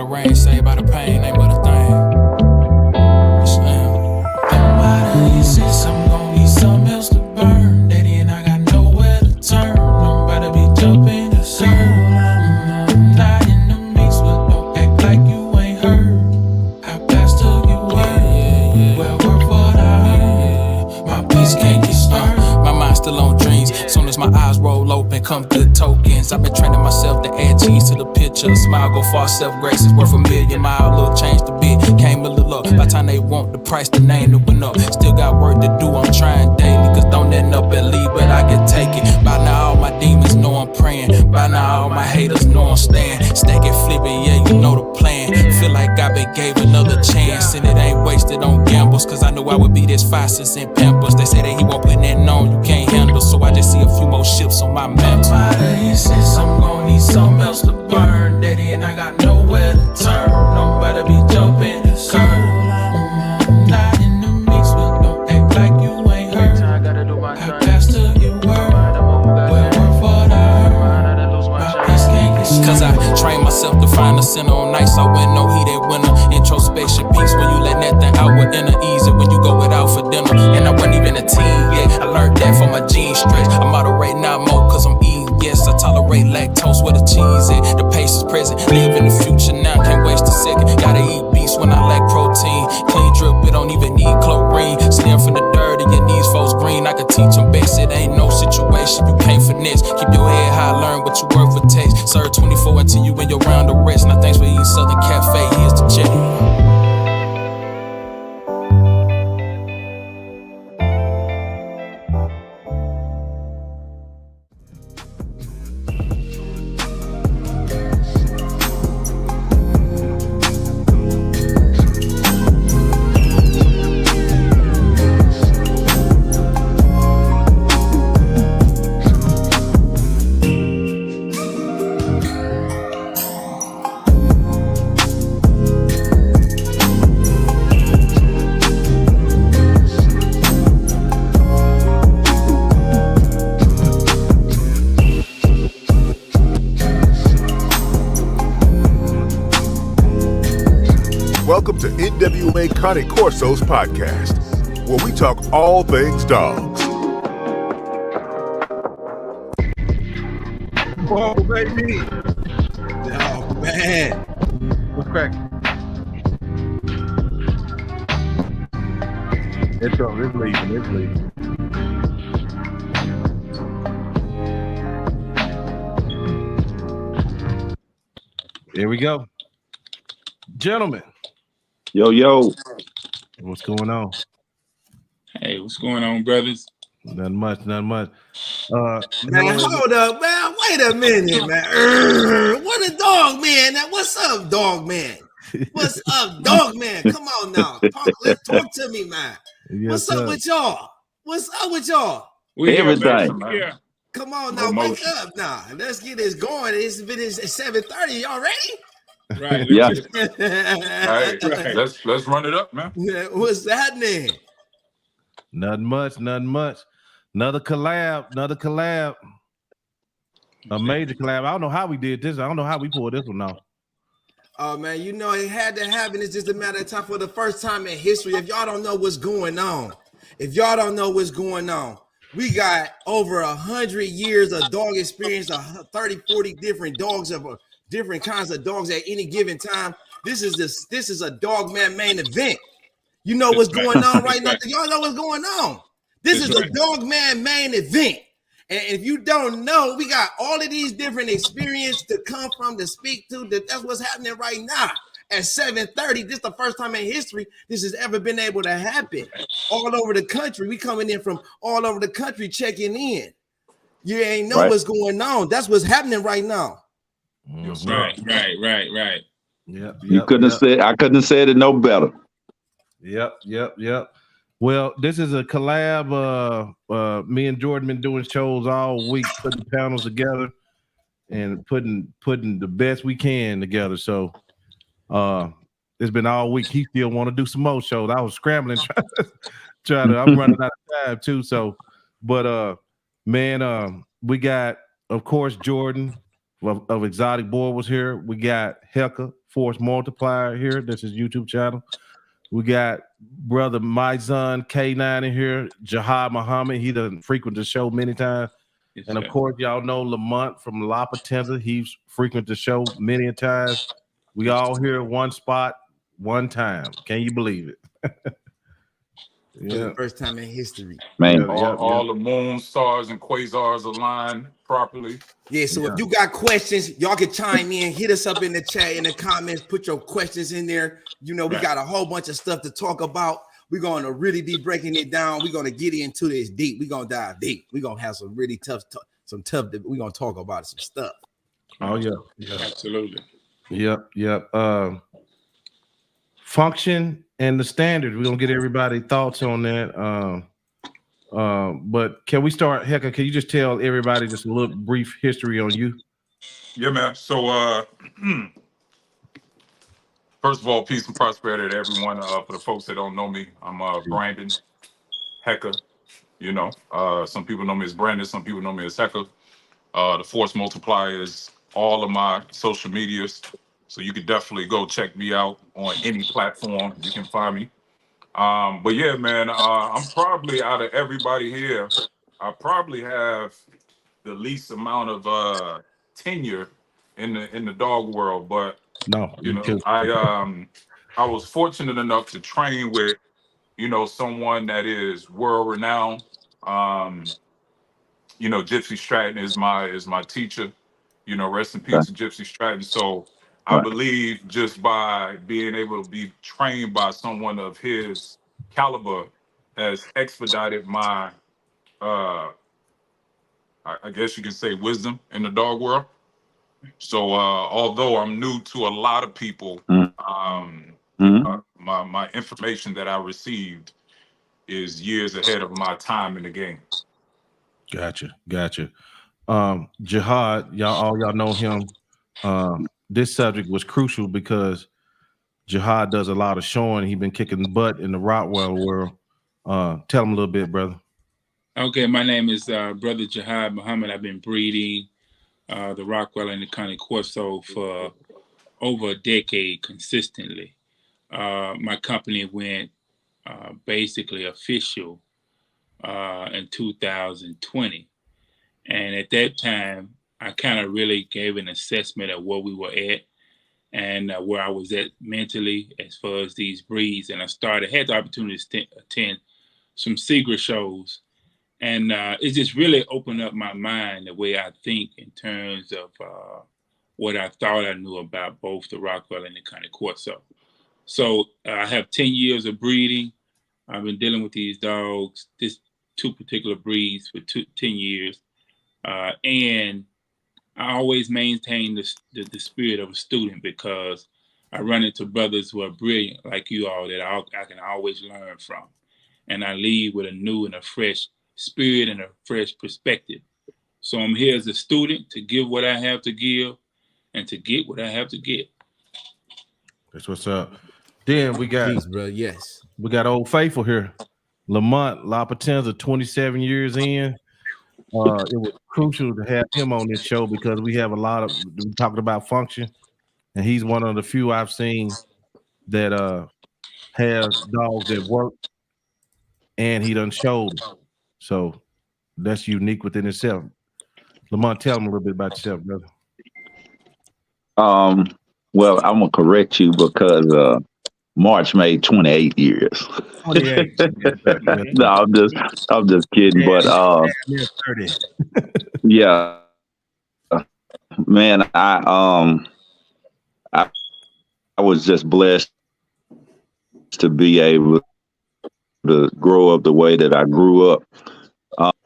rain, saved by the pain, ain't but a thing. Nobody says I'm gon' need something else to burn. Daddy and I got nowhere to turn. I'm about to be jumping to serve. I'm not in the mix, but don't act like you ain't heard. I passed to you word. Well, work for what I heard. My peace can't get stirred. My mind's still on dreams. Soon as my eyes roll open, come good tokens. I've been training myself to add cheese to the picture. Smile go far, self-grace is worth a million. My outlook changed a bit, came a little up. By the time they want the price, the name that went up. Still got work to do, I'm trying daily. Cause don't end up and leave, but I can take it. By now all my demons know I'm praying. By now all my haters know I'm staying. Stack it, flip it, yeah, you know the plan. Feel like I been gave another chance. And it ain't wasted on gambles. Cause I knew I would be this 5 cents in Pampers. They say that he won't put that on, you can't handle. So I just see a few more ships on my mantle. Nobody says I'm gon' need something else to burn. Daddy and I got nowhere to turn. Nobody be jumping the curve. I'm not in the mix, but don't act like you ain't heard. I passed to you word. Well, work for what I heard. My peace can't get stirred. Cause I trained myself to find the center on nights. I went no heated winter. Introspection peace when you let nothing out with inner ease. When you go without for dinner. And I wasn't even a teen yet. I learned that from my jeans stretch. I moderate not more cause I'm eating. Yes, I tolerate lactose with the cheese in. The pace is present, live in the future now, can't waste a second. Gotta eat beast when I lack protein. Clean drip, it don't even need chlorine. Stem from the dirt and your knees folks green. I can teach them best, it ain't no situation you can't finesse. Keep your head high, learn what you worth for taste. Serve 24 until you in your round of rest. Now thanks for eating Southern Cafe, here's the check. Welcome to NWA Connie Corso's podcast, where we talk all things dogs. Whoa, baby. Oh, man. What's cracking? It's leaving. Here we go. Gentlemen. Yo. What's going on? Hey, what's going on, brothers? Nothing much. Man, hold up, man. Wait a minute, man. What a dog, man. Now, what's up, dog, man? What's up, dog, man? Come on now. Talk to me, man. Yes, what's up with y'all? What's up with y'all? We Everything. Here. Come on now, wake up now. Let's get this going. It's 7:30. Y'all ready? Right. Yeah. Right. Let's run it up, man. What's happening? Nothing much. Another collab. A major collab. I don't know how we did this. I don't know how we pulled this one off. Oh, man, you know it had to happen. It's just a matter of time. For the first time in history, if y'all don't know what's going on, we got over 100 years of dog experience, 30, 40 different dogs of different kinds of dogs at any given time. This is a dog man main event. You know what's going on right now. Y'all know what's going on. This is a dog man main event. And if you don't know, we got all of these different experiences to come from, to speak to. That's what's happening right now at 7:30. This is the first time in history this has ever been able to happen. All over the country. We coming in from all over the country checking in. You ain't know what's going on. That's what's happening right now. Right. Yep. I couldn't have said it no better. Yep. Well, this is a collab. Me and Jordan been doing shows all week, putting panels together and putting the best we can together. So it's been all week. He still want to do some more shows. I was scrambling trying to I'm running out of time too. So, but man, we got, of course, Jordan. of Exotic Boy was here. We got Hecka, Force Multiplier here. This is YouTube channel. We got brother Myzon K9 in here. Jihad Muhammad. He doesn't frequent the show many times. Yes, And of sir. course, y'all know Lamont from La Potenza. He's frequent the show many a times. We all here at one spot, one time. Can you believe it? For the first time in history. Man. All the moon, stars, and quasars align properly. Yeah, so if you got questions, y'all can chime in, hit us up in the chat, in the comments, put your questions in there. You know, we got a whole bunch of stuff to talk about. We're going to really be breaking it down. We're going to get into this deep. We're going to dive deep. We're going to have some really tough, we're going to talk about some stuff. Oh, yeah. Absolutely. Yep. Function and the standard. We're going to get everybody's thoughts on that. But can we start, Hecka, can you just tell everybody just a little brief history on you? Yeah, man. So, first of all, peace and prosperity to everyone. For the folks that don't know me, I'm Brandon Hecka. You know, some people know me as Brandon. Some people know me as Hecka. The Force Multiplier is all of my social medias. So you could definitely go check me out on any platform. You can find me. But yeah, man, I'm probably out of everybody here, I probably have the least amount of tenure in the dog world. But you know, I was fortunate enough to train with, you know, someone that is world renowned. You know, Gypsy Stratton is my teacher. You know, rest in peace to Gypsy Stratton. So I believe just by being able to be trained by someone of his caliber has expedited my, I guess you can say, wisdom in the dog world. So although I'm new to a lot of people, my information that I received is years ahead of my time in the game. Gotcha. Jihad, y'all know him. This subject was crucial because Jihad does a lot of showing. He's been kicking butt in the Rottweiler world. Tell him a little bit, brother. Okay, my name is Brother Jihad Muhammad. I've been breeding the Rottweiler and the Connie Corso for over a decade consistently. My company went basically official in 2020. And at that time, I kind of really gave an assessment of where we were at and where I was at mentally as far as these breeds. And I had the opportunity to attend some secret shows. And it just really opened up my mind the way I think in terms of what I thought I knew about both the Rottweiler and the Connie Corso. So I have 10 years of breeding. I've been dealing with these dogs, this two particular breeds for 10 years. And I always maintain the spirit of a student because I run into brothers who are brilliant like you all that I can always learn from. And I leave with a new and a fresh spirit and a fresh perspective. So I'm here as a student to give what I have to give and to get what I have to get. That's what's up. Then we got, Peace, bro. Yes. We got Old Faithful here. Lamont La Potenza, 27 years in. It was crucial to have him on this show because we talked about function, and he's one of the few I've seen that has dogs that work, and he done showed them. So that's unique within itself. Lamont, tell him a little bit about yourself, brother. Well, I'm gonna correct you because March made 28 years. 28. No, I'm just kidding. But yeah, man, I was just blessed to be able to grow up the way that I grew up.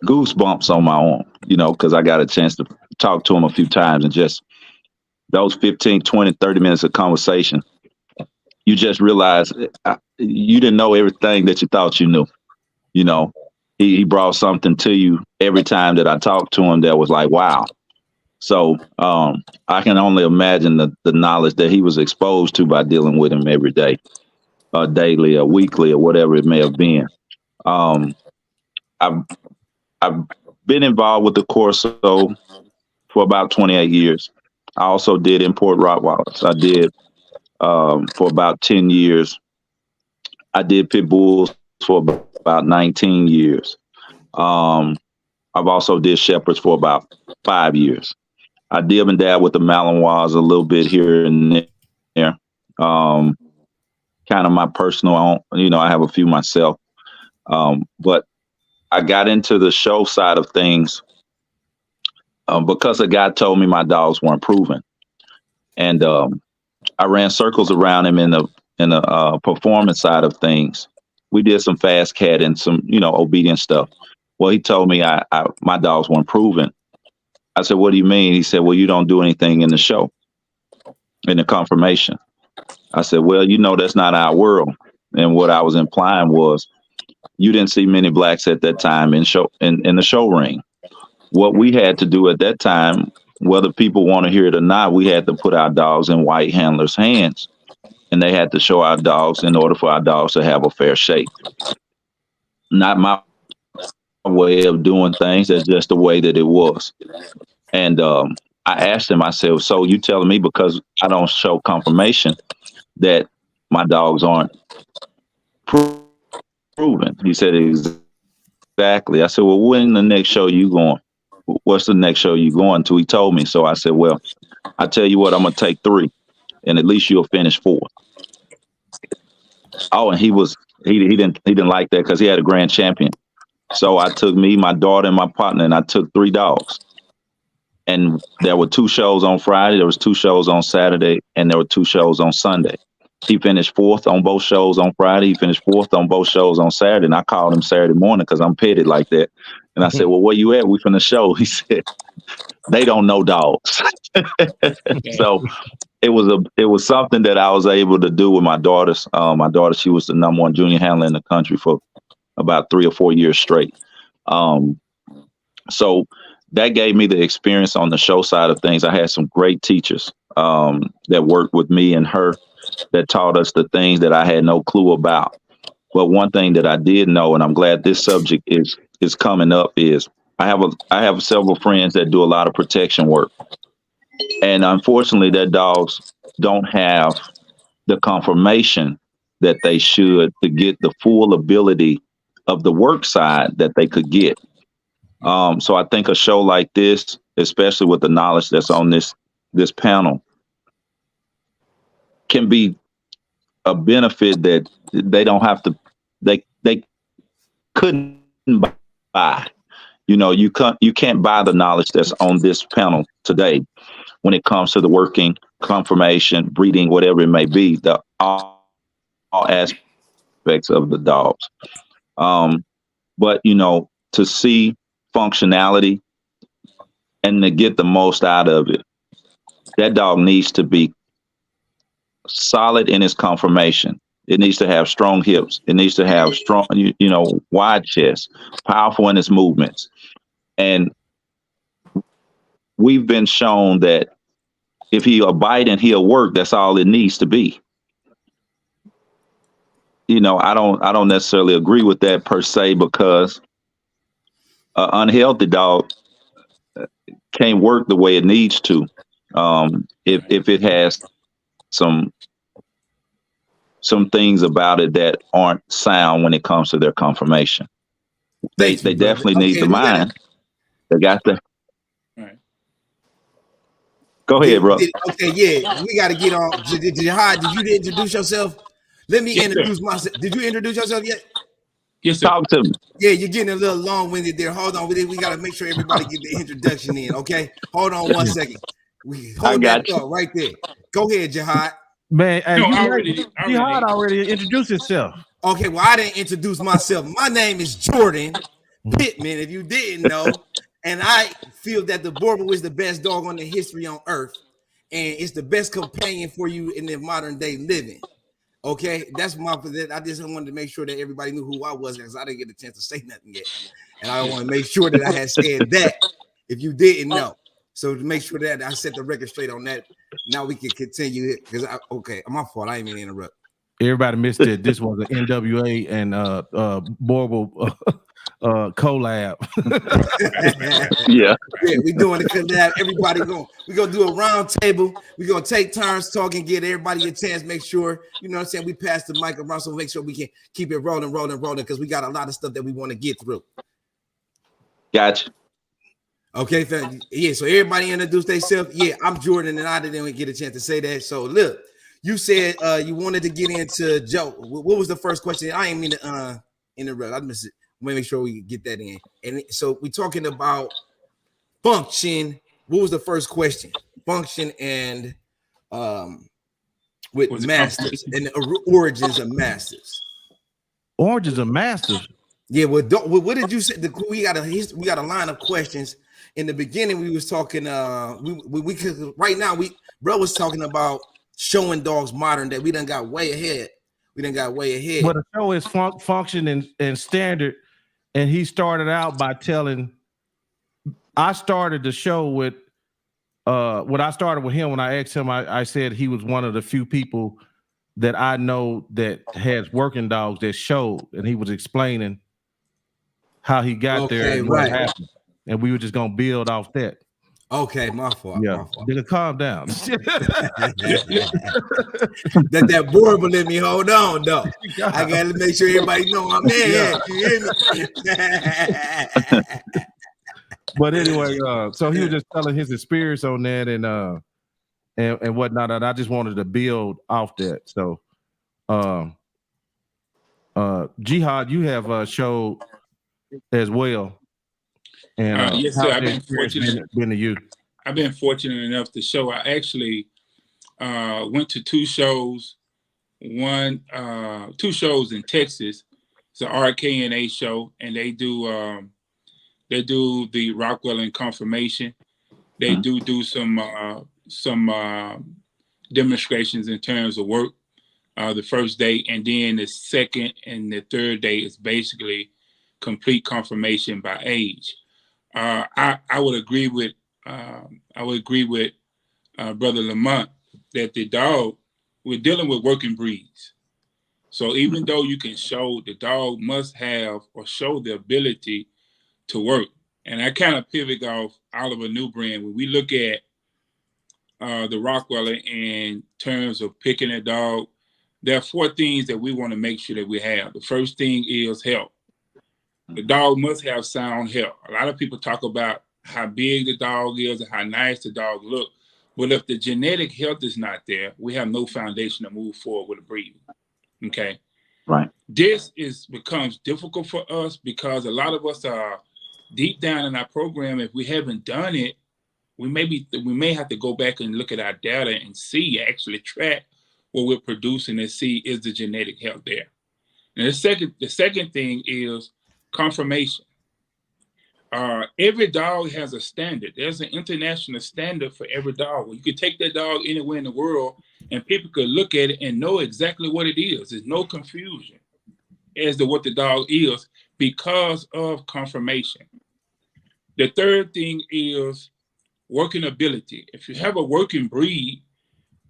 Goosebumps on my own, you know, because I got a chance to talk to him a few times, and just those 15, 20, 30 minutes of conversation, you just realize you didn't know everything that you thought you knew. You know, he brought something to you every time that I talked to him that was like, wow. So I can only imagine the knowledge that he was exposed to by dealing with him every day, daily or weekly or whatever it may have been. I've been involved with the Corso for about 28 years. I also did import Rottweilers. I did for about 10 years. I did pit bulls for about 19 years. I've also did shepherds for about 5 years. I dib and dab with the Malinois a little bit here and there. Kind of my personal, I have a few myself. But I got into the show side of things because a guy told me my dogs weren't proven. And I ran circles around him in the performance side of things. We did some fast cat and some, obedient stuff. Well, he told me my dogs weren't proven. I said, "What do you mean?" He said, "Well, you don't do anything in the show, in the conformation." I said, "Well, that's not our world." And what I was implying was, you didn't see many blacks at that time in the show ring. What we had to do at that time, whether people want to hear it or not, we had to put our dogs in white handlers' hands, and they had to show our dogs in order for our dogs to have a fair shake. Not my way of doing things. That's just the way that it was. And I asked him, I said, "So you telling me because I don't show confirmation that my dogs aren't proven?" He said, "Exactly." I said, "Well, when the next show you going? What's the next show you going to?" He told me. So I said, "Well, I tell you what, I'm gonna take 3, and at least you'll finish 4th." Oh, and he didn't like that because he had a grand champion. So I took me, my daughter, and my partner, and I took 3 dogs. And there were 2 shows on Friday, there was 2 shows on Saturday, and there were 2 shows on Sunday. He finished 4th on both shows on Friday. He finished 4th on both shows on Saturday. And I called him Saturday morning because I'm petted like that. And I said, "Well, where you at? We finna show." He said, "They don't know dogs." So it was something that I was able to do with my daughters. My daughter, she was the #1 junior handler in the country for about 3 or 4 years straight. So that gave me the experience on the show side of things. I had some great teachers that worked with me and her that taught us the things that I had no clue about. But one thing that I did know, and I'm glad this subject is coming up, is I have several friends that do a lot of protection work. And unfortunately, their dogs don't have the confirmation that they should to get the full ability of the work side that they could get. So I think a show like this, especially with the knowledge that's on this panel, can be a benefit that they don't have to, they couldn't buy. You can't buy the knowledge that's on this panel today when it comes to the working, confirmation, breeding, whatever it may be, all aspects of the dogs. But to see functionality and to get the most out of it, that dog needs to be solid in its conformation. It needs to have strong hips. It needs to have strong, wide chest, powerful in its movements. And we've been shown that if he'll bite and he'll work, that's all it needs to be. I don't necessarily agree with that per se, because an unhealthy dog can't work the way it needs to. If it has some things about it that aren't sound when it comes to their conformation. They definitely need the mind. They got the. Right. Go ahead, bro. Okay, yeah, we got to get on. Jihad, did you introduce yourself? Let me introduce myself. Did you introduce yourself yet? Yes, sir. Talk to me. Yeah, you're getting a little long-winded there. Hold on, we got to make sure everybody get the introduction in. Okay, hold on 1 second. Hold that thought right there. Go ahead, Jihad. Man, Jihad already introduced himself. Okay, well, I didn't introduce myself. My name is Jordan Pittman, if you didn't know. And I feel that the Border is the best dog on the history on earth. And it's the best companion for you in the modern day living. Okay, that's I just wanted to make sure that everybody knew who I was, because I didn't get a chance to say nothing yet. And I want to make sure that I had said that if you didn't know. So to make sure that I set the record straight on that, now we can continue it. Because my fault. I didn't mean to interrupt. Everybody missed it. This was an NWA and Borble collab. Yeah. Yeah, we doing the collab. Everybody we gonna do a round table. We gonna take turns talking, get everybody a chance. Make sure you know what I'm saying. We pass the mic around, so make sure we can keep it rolling, because we got a lot of stuff that we want to get through. Gotcha. Okay, fam. Yeah. So everybody introduce themselves. Yeah, I'm Jordan, and I didn't get a chance to say that. So look, you said you wanted to get into Joe. What was the first question? I ain't mean to interrupt. I missed it. Let me make sure we get that in. And so we're talking about function. What was the first question? Function and with masters and the origins of masters. Origins of masters. Yeah. Well, what did you say? We got a line of questions. In the beginning, we was talking. We could right now. Bro was talking about showing dogs modern day. We done got way ahead. Well, the show is function and standard. And he started out by telling, I started the show with, when I started with him, when I asked him, I said he was one of the few people that I know that has working dogs that showed, and he was explaining how he got there and what happened. And we were just going to build off that. Okay, my fault. Yeah, my fault. Then calm down. that board will let me hold on, though. I got to make sure everybody know I'm in. You hear me? But anyway, so he was just telling his experience on that and whatnot. And I just wanted to build off that. So, Jihad, you have showed as well. And yes, sir. I've been fortunate. I've been fortunate enough to show. I actually went to two shows. Two shows in Texas. It's an RKNA show, and they do the Rockwell and conformation. They do some demonstrations in terms of work the first day, and then the second and the third day is basically complete conformation by age. I would agree with Brother Lamont that the dog, we're dealing with working breeds. So even though you can show, the dog must have or show the ability to work. And I kind of pivot off Oliver Newbrand when we look at the Rockweller in terms of picking a dog. There are 4 things that we want to make sure that we have. The first thing is health. The dog must have sound health. A lot of people talk about how big the dog is and how nice the dog looks. But if the genetic health is not there, we have no foundation to move forward with a breed. Okay. Right. This becomes difficult for us because a lot of us are deep down in our program. If we haven't done it, we may have to go back and look at our data and see, actually track what we're producing and see is the genetic health there. And the second thing is conformation. Every dog has a standard. There's an international standard for every dog. You could take that dog anywhere in the world and people could look at it and know exactly what it is. There's no confusion as to what the dog is because of conformation. The third thing is working ability. If you have a working breed,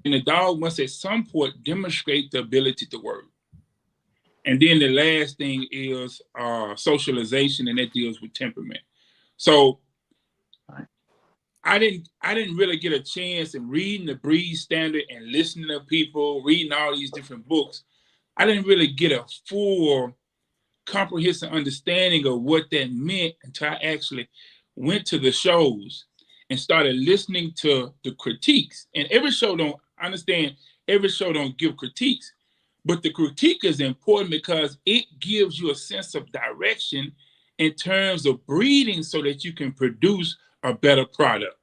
then the dog must at some point demonstrate the ability to work. And then the last thing is socialization, and that deals with temperament. So I didn't really get a chance in reading the breed standard and listening to people, reading all these different books. I didn't really get a full comprehensive understanding of what that meant until I actually went to the shows and started listening to the critiques. And every show don't give critiques. But the critique is important because it gives you a sense of direction in terms of breeding so that you can produce a better product.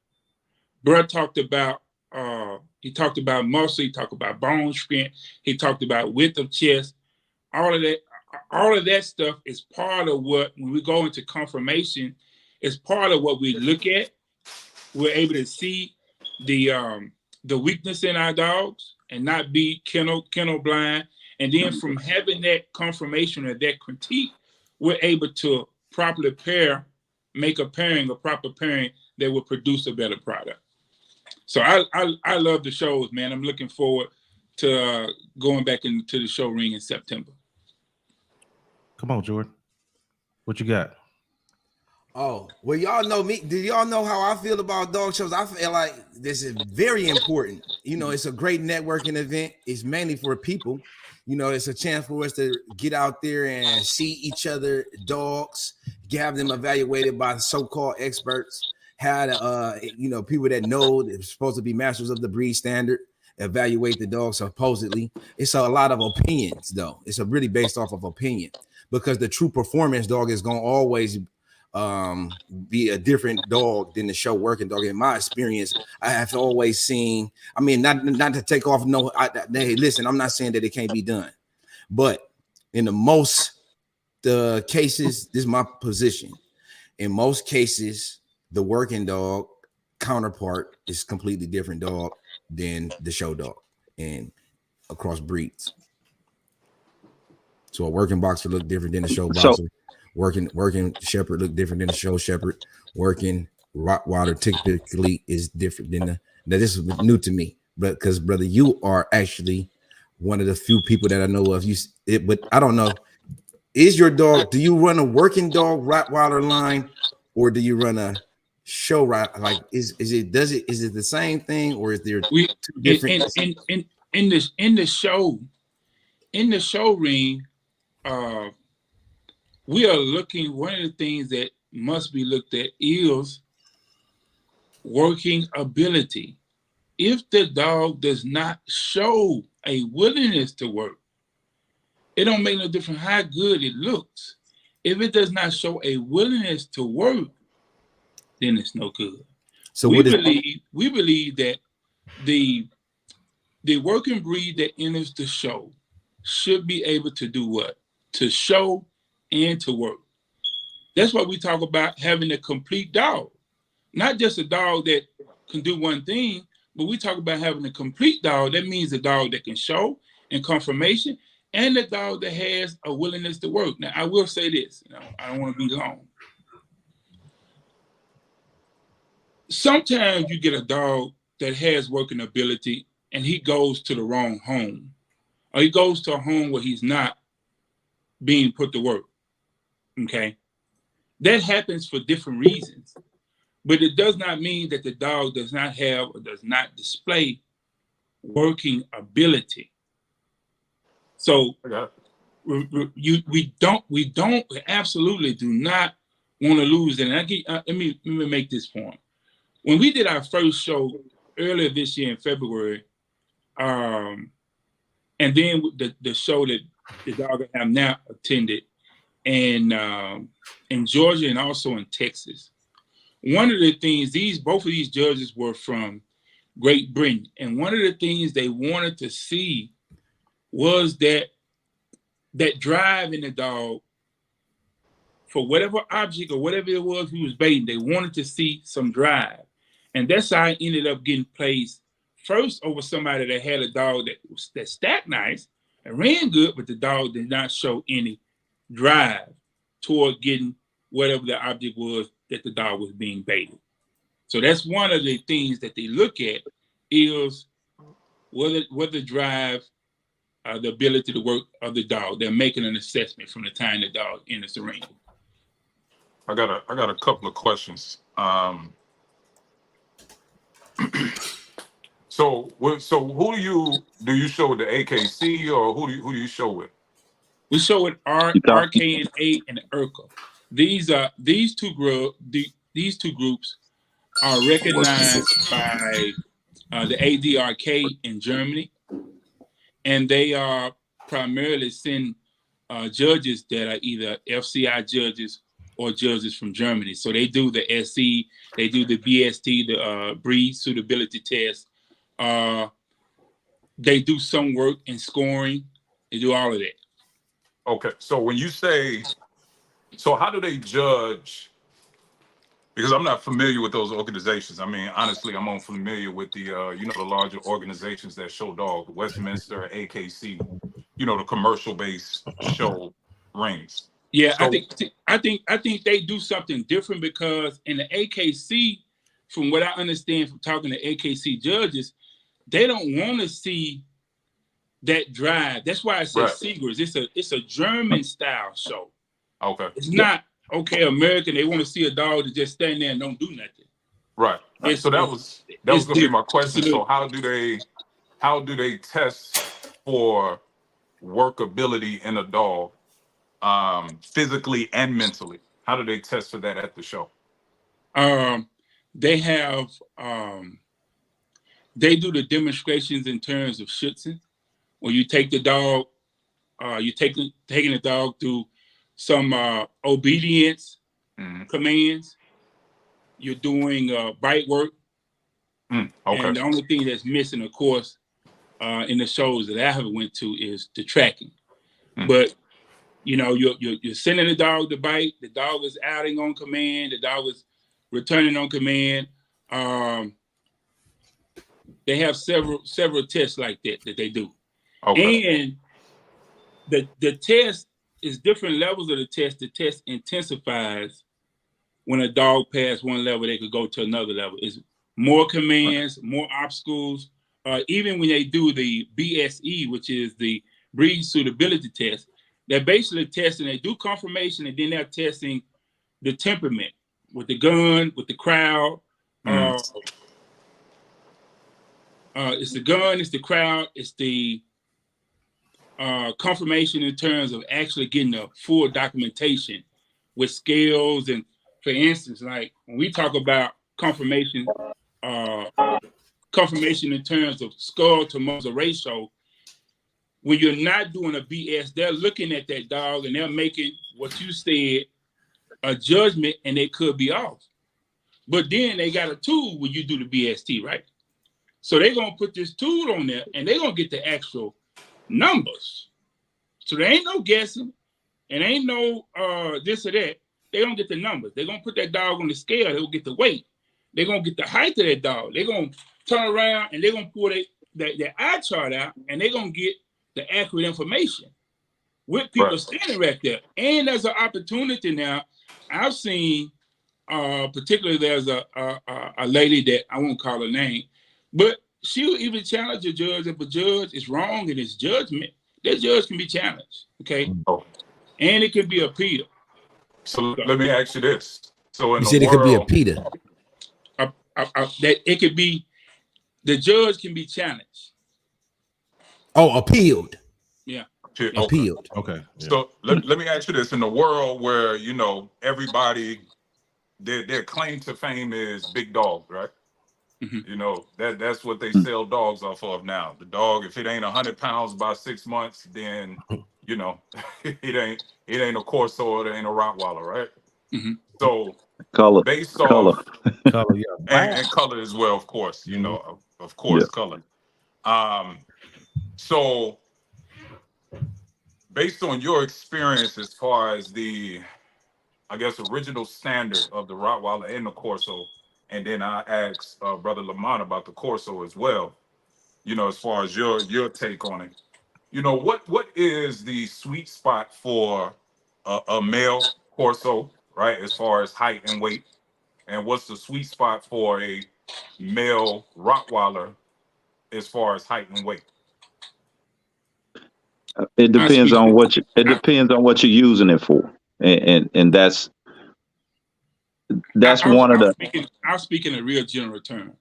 Brett talked about muscle, he talked about bone strength, he talked about width of chest. All of that stuff is part of what, when we go into conformation, is part of what we look at. We're able to see the weakness in our dogs and not be kennel blind. And then from having that confirmation or that critique, we're able to properly make a proper pairing that will produce a better product. So I love the shows, man. I'm looking forward to going back into the show ring in September. Come on, Jordan. What you got? Oh, well, y'all know me. Do y'all know how I feel about dog shows? I feel like this is very important. You know, it's a great networking event. It's mainly for people. You know, it's a chance for us to get out there and see each other dogs, have them evaluated by so-called experts, have you know, people that know they're supposed to be masters of the breed standard, evaluate the dog supposedly. It's a lot of opinions, though. It's a really based off of opinion because the true performance dog is going to always be a different dog than the show working dog. In my experience, I have always seen, I mean, not to take off, no, hey, listen, I'm not saying that it can't be done, but in the cases, this is my position. In most cases, the working dog counterpart is completely different dog than the show dog and across breeds. So a working boxer look different than a show boxer. Working shepherd look different than a show shepherd. Working Rottweiler typically is different than now this is new to me, but because brother, you are actually one of the few people that I know of. But I don't know. Is your dog? Do you run a working dog Rottweiler line, or do you run a show right? Like is it the same thing, or is there two different? In the show ring, we are looking. One of the things that must be looked at is working ability. If the dog does not show a willingness to work, it don't make no difference how good it looks. If it does not show a willingness to work, then it's no good. So we believe that the working breed that enters the show should be able to do what? To show and to work. That's why we talk about having a complete dog. Not just a dog that can do one thing, but we talk about having a complete dog. That means a dog that can show and conformation, and a dog that has a willingness to work. Now, I will say this. I don't want to be long. Sometimes you get a dog that has working ability, and he goes to the wrong home, or he goes to a home where he's not being put to work. Okay, that happens for different reasons. But it does not mean that the dog does not have or does not display working ability. So we absolutely do not want to lose it. And let me make this point. When we did our first show earlier this year in February, and then the show that the dog I have now attended in Georgia and also in Texas. One of the things, both of these judges were from Great Britain, and one of the things they wanted to see was that drive in the dog for whatever object or whatever it was he was baiting. They wanted to see some drive, and that's how I ended up getting placed first over somebody that had a dog that stacked nice and ran good, but the dog did not show any drive toward getting whatever the object was that the dog was being baited. So that's one of the things that they look at is whether drive, the ability to work of the dog. They're making an assessment from the time the dog enters the ring. I got a couple of questions. So who do you show with the AKC, or who do you show with? We show with RKNA and IRCA. These two groups are recognized by the ADRK in Germany, and they are primarily send judges that are either FCI judges or judges from Germany. So they do the SC, they do the BST, the breed suitability test. They do some work in scoring. They do all of that. Okay, so when you say, so how do they judge? Because I'm not familiar with those organizations. I mean, honestly, I'm unfamiliar with the the larger organizations that show dog, Westminster, AKC, the commercial-based show rings. Yeah, so, I think they do something different because in the AKC, from what I understand from talking to AKC judges, they don't want to see that drive. That's why I said Seegers. It's a German style show. Okay. It's not okay, American, they want to see a dog that just stand there and don't do nothing. Right. So that was going to be my question. So how do they test for workability in a dog, physically and mentally? How do they test for that at the show? They have they do the demonstrations in terms of schützen, where you take the dog, taking the dog through some obedience commands. You're doing bite work. Okay. And the only thing that's missing, of course, in the shows that I have went to is the tracking. But you're sending the dog to bite. The dog is outing on command. The dog is returning on command. They have several tests like that they do. Okay. And the test is different levels of the test. The test intensifies when a dog passes one level, they could go to another level. It's more commands, more obstacles. Even when they do the BSE, which is the breed suitability test, they're basically testing, they do conformation, and then they're testing the temperament with the gun, with the crowd. It's the gun, it's the crowd, it's the confirmation in terms of actually getting a full documentation with scales. And for instance, like when we talk about confirmation in terms of skull to muzzle ratio, when you're not doing a BS, they're looking at that dog and they're making what you said a judgment, and they could be off. But then they got a tool when you do the BST, right? So they're gonna put this tool on there and they're gonna get the actual numbers. So there ain't no guessing and ain't no this or that. They're gonna get the numbers. They're gonna put that dog on the scale, they'll get the weight. They're gonna get the height of that dog. They're gonna turn around and they're gonna pull their eye chart out, and they're gonna get the accurate information with people standing right there. And there's an opportunity now. I've seen particularly there's a lady that I won't call her name, but she'll even challenge a judge. If a judge is wrong in his judgment, that judge can be challenged, okay? And it can be appealed. So let me ask you this. So in you said it could be appealed. That it could be, the judge can be challenged. Oh, appealed. Yeah. Appealed. Okay. Yeah. So let me ask you this. In the world where, everybody, their claim to fame is big dog, right? That's what they sell dogs off of now. The dog, if it ain't 100 pounds by 6 months, then, it ain't a Corso, it ain't a Rottweiler, right? So color, based color, off and color as well, of course, of course, color. So based on your experience as far as the, I guess, original standard of the Rottweiler and the Corso, and then I asked Brother Lamont about the Corso as well, as far as your take on it. What is the sweet spot for a male Corso, right, as far as height and weight? And what's the sweet spot for a male Rottweiler as far as height and weight? It depends on what you're using it for, and that's one of the. I'll speak in a real general term.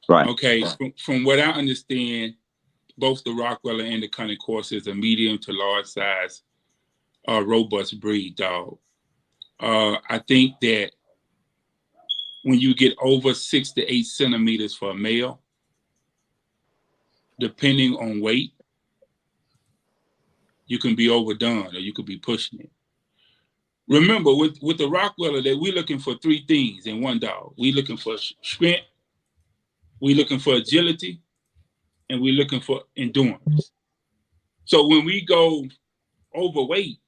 Right. Okay. From what I understand, both the Rottweiler and the Cane Corso is a medium to large size, robust breed dog. I think that when you get over 6 to 8 centimeters for a male, depending on weight, you can be overdone or you could be pushing it. Remember, with the Rottweiler, that we're looking for 3 things in one dog. We're looking for strength, we're looking for agility, and we're looking for endurance. So when we go overweight,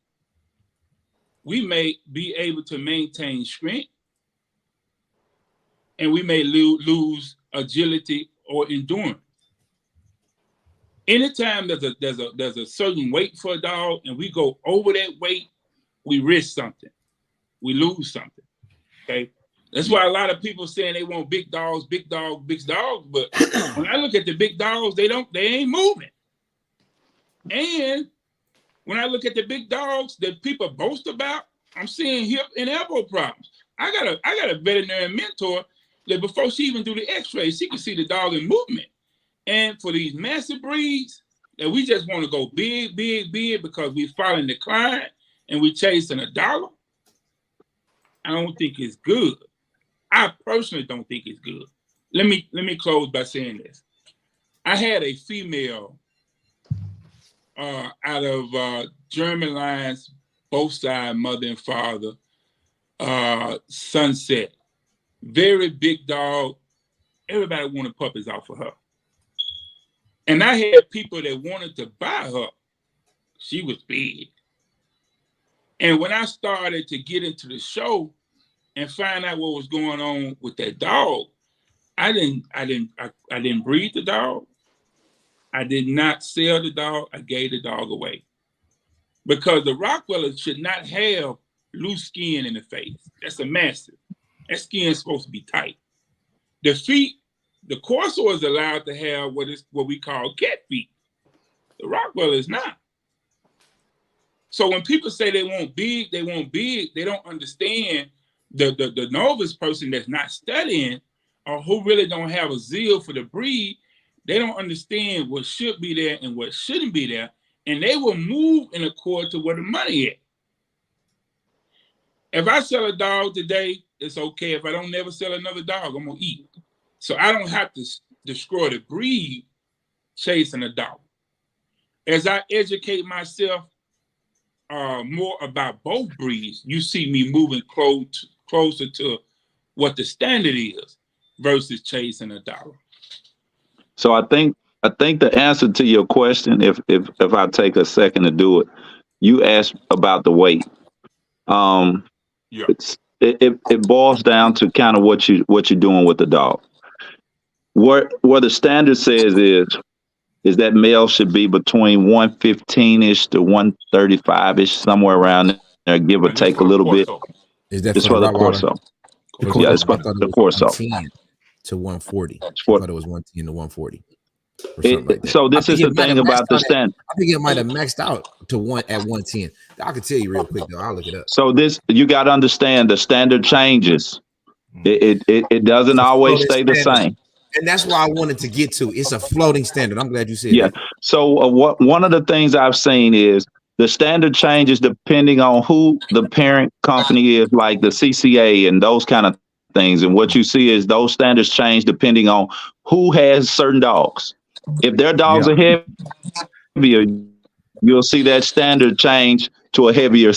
we may be able to maintain strength, and we may lose agility or endurance. Anytime there's a certain weight for a dog, and we go over that weight, we risk something. We lose something. Okay, that's why a lot of people saying they want big dogs, big dogs, big dogs. But when I look at the big dogs, they ain't moving. And when I look at the big dogs that people boast about, I'm seeing hip and elbow problems. I got a veterinary mentor that before she even do the x-ray, she can see the dog in movement. And for these massive breeds that we just want to go big, big, big because we following the client and we chasing a dollar, I don't think it's good. I personally don't think it's good. Let me close by saying this. I had a female out of German lines, both sides, mother and father, Sunset. Very big dog. Everybody wanted puppies off of her. And I had people that wanted to buy her. She was big. And when I started to get into the show and find out what was going on with that dog, I didn't breed the dog. I did not sell the dog. I gave the dog away. Because the Rottweiler should not have loose skin in the face. That's a massive. That skin is supposed to be tight. The feet, the Corso is allowed to have what we call cat feet. The Rottweiler is not. So when people say they want big, they don't understand the novice person that's not studying or who really don't have a zeal for the breed. They don't understand what should be there and what shouldn't be there. And they will move in accord to where the money is. If I sell a dog today, it's okay. If I don't never sell another dog, I'm going to eat. So I don't have to destroy the breed chasing a dog. As I educate myself more about both breeds, you see me moving closer to what the standard is versus chasing a dog. So I think the answer to your question, if I take a second to do it, you asked about the weight. Yeah. It boils down to kind of what you're doing with the dog. What the standard says is that male should be between 115-ish to 135-ish, somewhere around there, give or And take a little bit. Is that It's for for the the Rottweiler? Corso. For Yeah, it's for the Corso. 110 to 140. I for- thought it was 110 to 140. Or something like that. So this is the thing about the standard. I think it might have maxed out to 110. I can tell you real quick though. I'll look it up. So this, you got to understand, the standard changes. It doesn't always stay the same. And that's why I wanted to get to. It's a floating standard. I'm glad you said Yeah. that. So one of the things I've seen is the standard changes depending on who the parent company is, like the CCA and those kind of things. And what you see is those standards change depending on who has certain dogs. If their dogs are heavier, you'll see that standard change to a heavier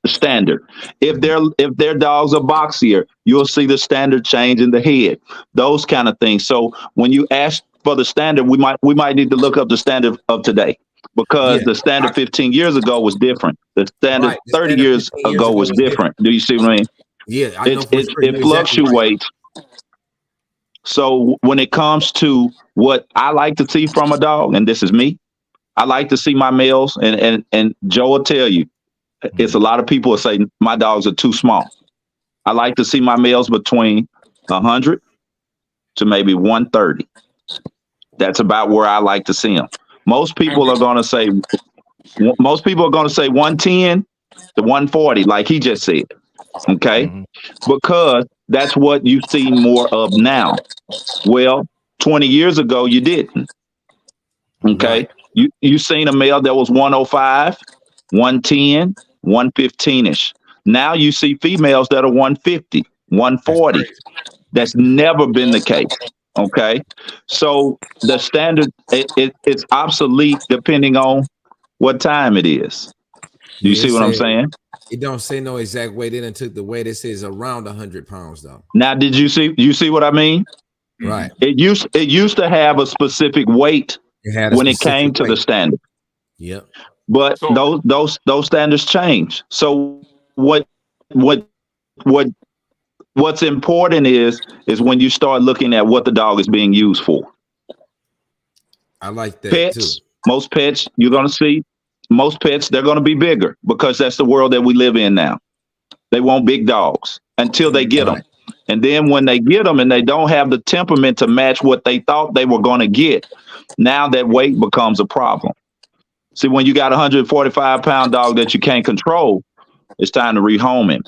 standard. If their dogs are boxier, you'll see the standard change in the head. Those kind of things. So when you ask for the standard, we might need to look up the standard of today, because the standard 15 years ago was different. The standard 30 years ago was different. Do you see what I mean? Yeah, I know it fluctuates. So when it comes to what I like to see from a dog, and this is me, I like to see my males, and Joe will tell you, it's a lot of people will say my dogs are too small. I like to see my males between 100 to maybe 130. That's about where I like to see them. Most people are going to say 110 to 140, like he just said. Okay. Because that's what you see more of now. Well, 20 years ago, you didn't. Okay. Right. You seen a male that was 105, 110, 115-ish. Now you see females that are 150, 140. That's never been the case. Okay. So the standard, it's obsolete depending on what time it is. Do you see what I'm saying? It don't say no exact weight. It took the weight. It says around 100 pounds though. Now, did you see what I mean? Right. It used to have a specific weight when it came to the standard. Yep. But those standards change. So what's important is when you start looking at what the dog is being used for. I like that pets, too. Most pets you're going to see, most pets, they're going to be bigger because that's the world that we live in now. They want big dogs until they get them. And then when they get them and they don't have the temperament to match what they thought they were going to get, now that weight becomes a problem. See, when you got a 145-pound dog that you can't control, It's time to rehome him.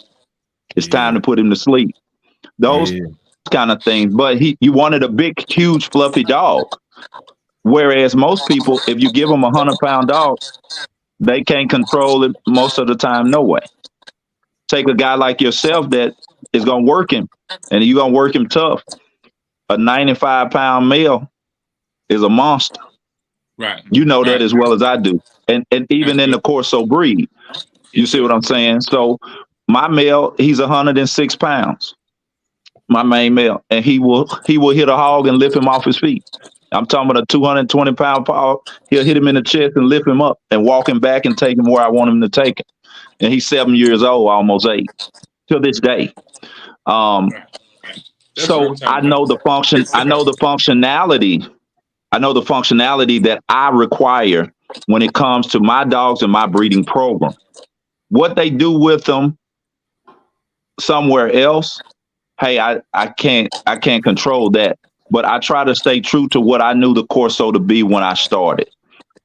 It's time to put him to sleep. Those kind of things. But you wanted a big, huge, fluffy dog. Whereas most people, if you give them 100-pound dog, they can't control it most of the time. No way. Take a guy like yourself that is going to work him, and you're going to work him tough. A 95-pound male is a monster. Right. You know that as well as I do. And even in the Corso breed, you see what I'm saying? So my male, he's 106 pounds, my main male, and he will hit a hog and lift him off his feet. I'm talking about a 220-pound paw. He'll hit him in the chest and lift him up and walk him back and take him where I want him to take him. And he's 7 years old, almost 8, to this day. So I know the function. I know the functionality. I know the functionality that I require when it comes to my dogs and my breeding program. What they do with them somewhere else, hey, I can't control that. But I try to stay true to what I knew the Corso to be when I started,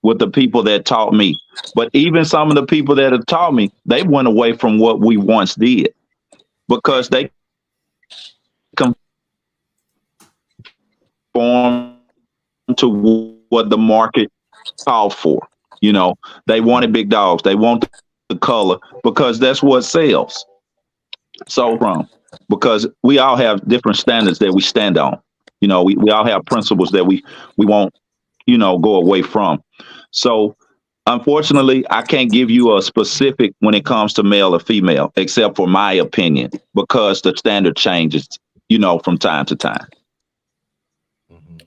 with the people that taught me. But even some of the people that have taught me, they went away from what we once did because they conform to what the market called for. You know, they wanted big dogs. They want the color because that's what sells. So because we all have different standards that we stand on. You know, we all have principles that we won't, go away from. So unfortunately, I can't give you a specific when it comes to male or female, except for my opinion, because the standard changes, from time to time.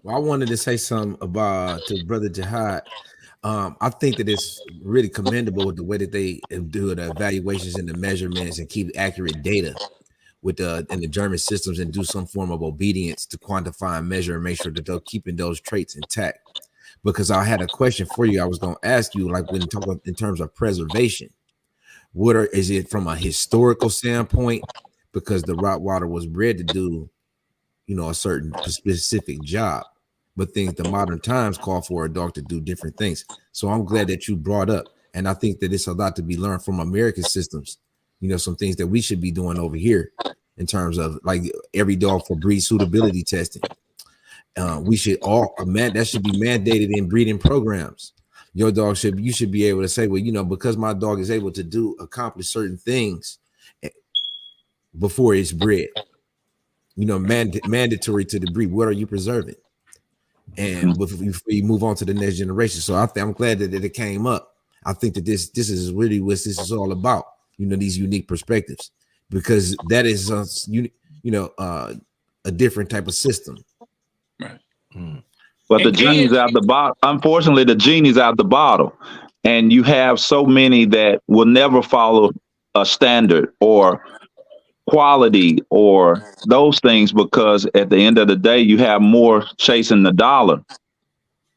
Well, I wanted to say something about to Brother Jihad. I think that it's really commendable with the way that they do the evaluations and the measurements and keep accurate data with in the German systems and do some form of obedience to quantify and measure and make sure that they're keeping those traits intact. Because I had a question for you. I was going to ask you, like when you talk about in terms of preservation, is it from a historical standpoint? Because the Rottweiler was bred to do, a certain specific job, but the modern times call for a dog to do different things. So I'm glad that you brought up, and I think that it's a lot to be learned from American systems. Some things that we should be doing over here in terms of like every dog for breed suitability testing. We should that should be mandated in breeding programs. Your dog you should be able to say, well, because my dog is able to accomplish certain things before it's bred, mandatory to the breed. What are you preserving? And before you move on to the next generation. So I'm glad that it came up. I think that this is really what this is all about. These unique perspectives, because that is a different type of system. Right. But the genie's out the bottle. Unfortunately, the genie's out the bottle, and you have so many that will never follow a standard or quality or those things, because at the end of the day, you have more chasing the dollar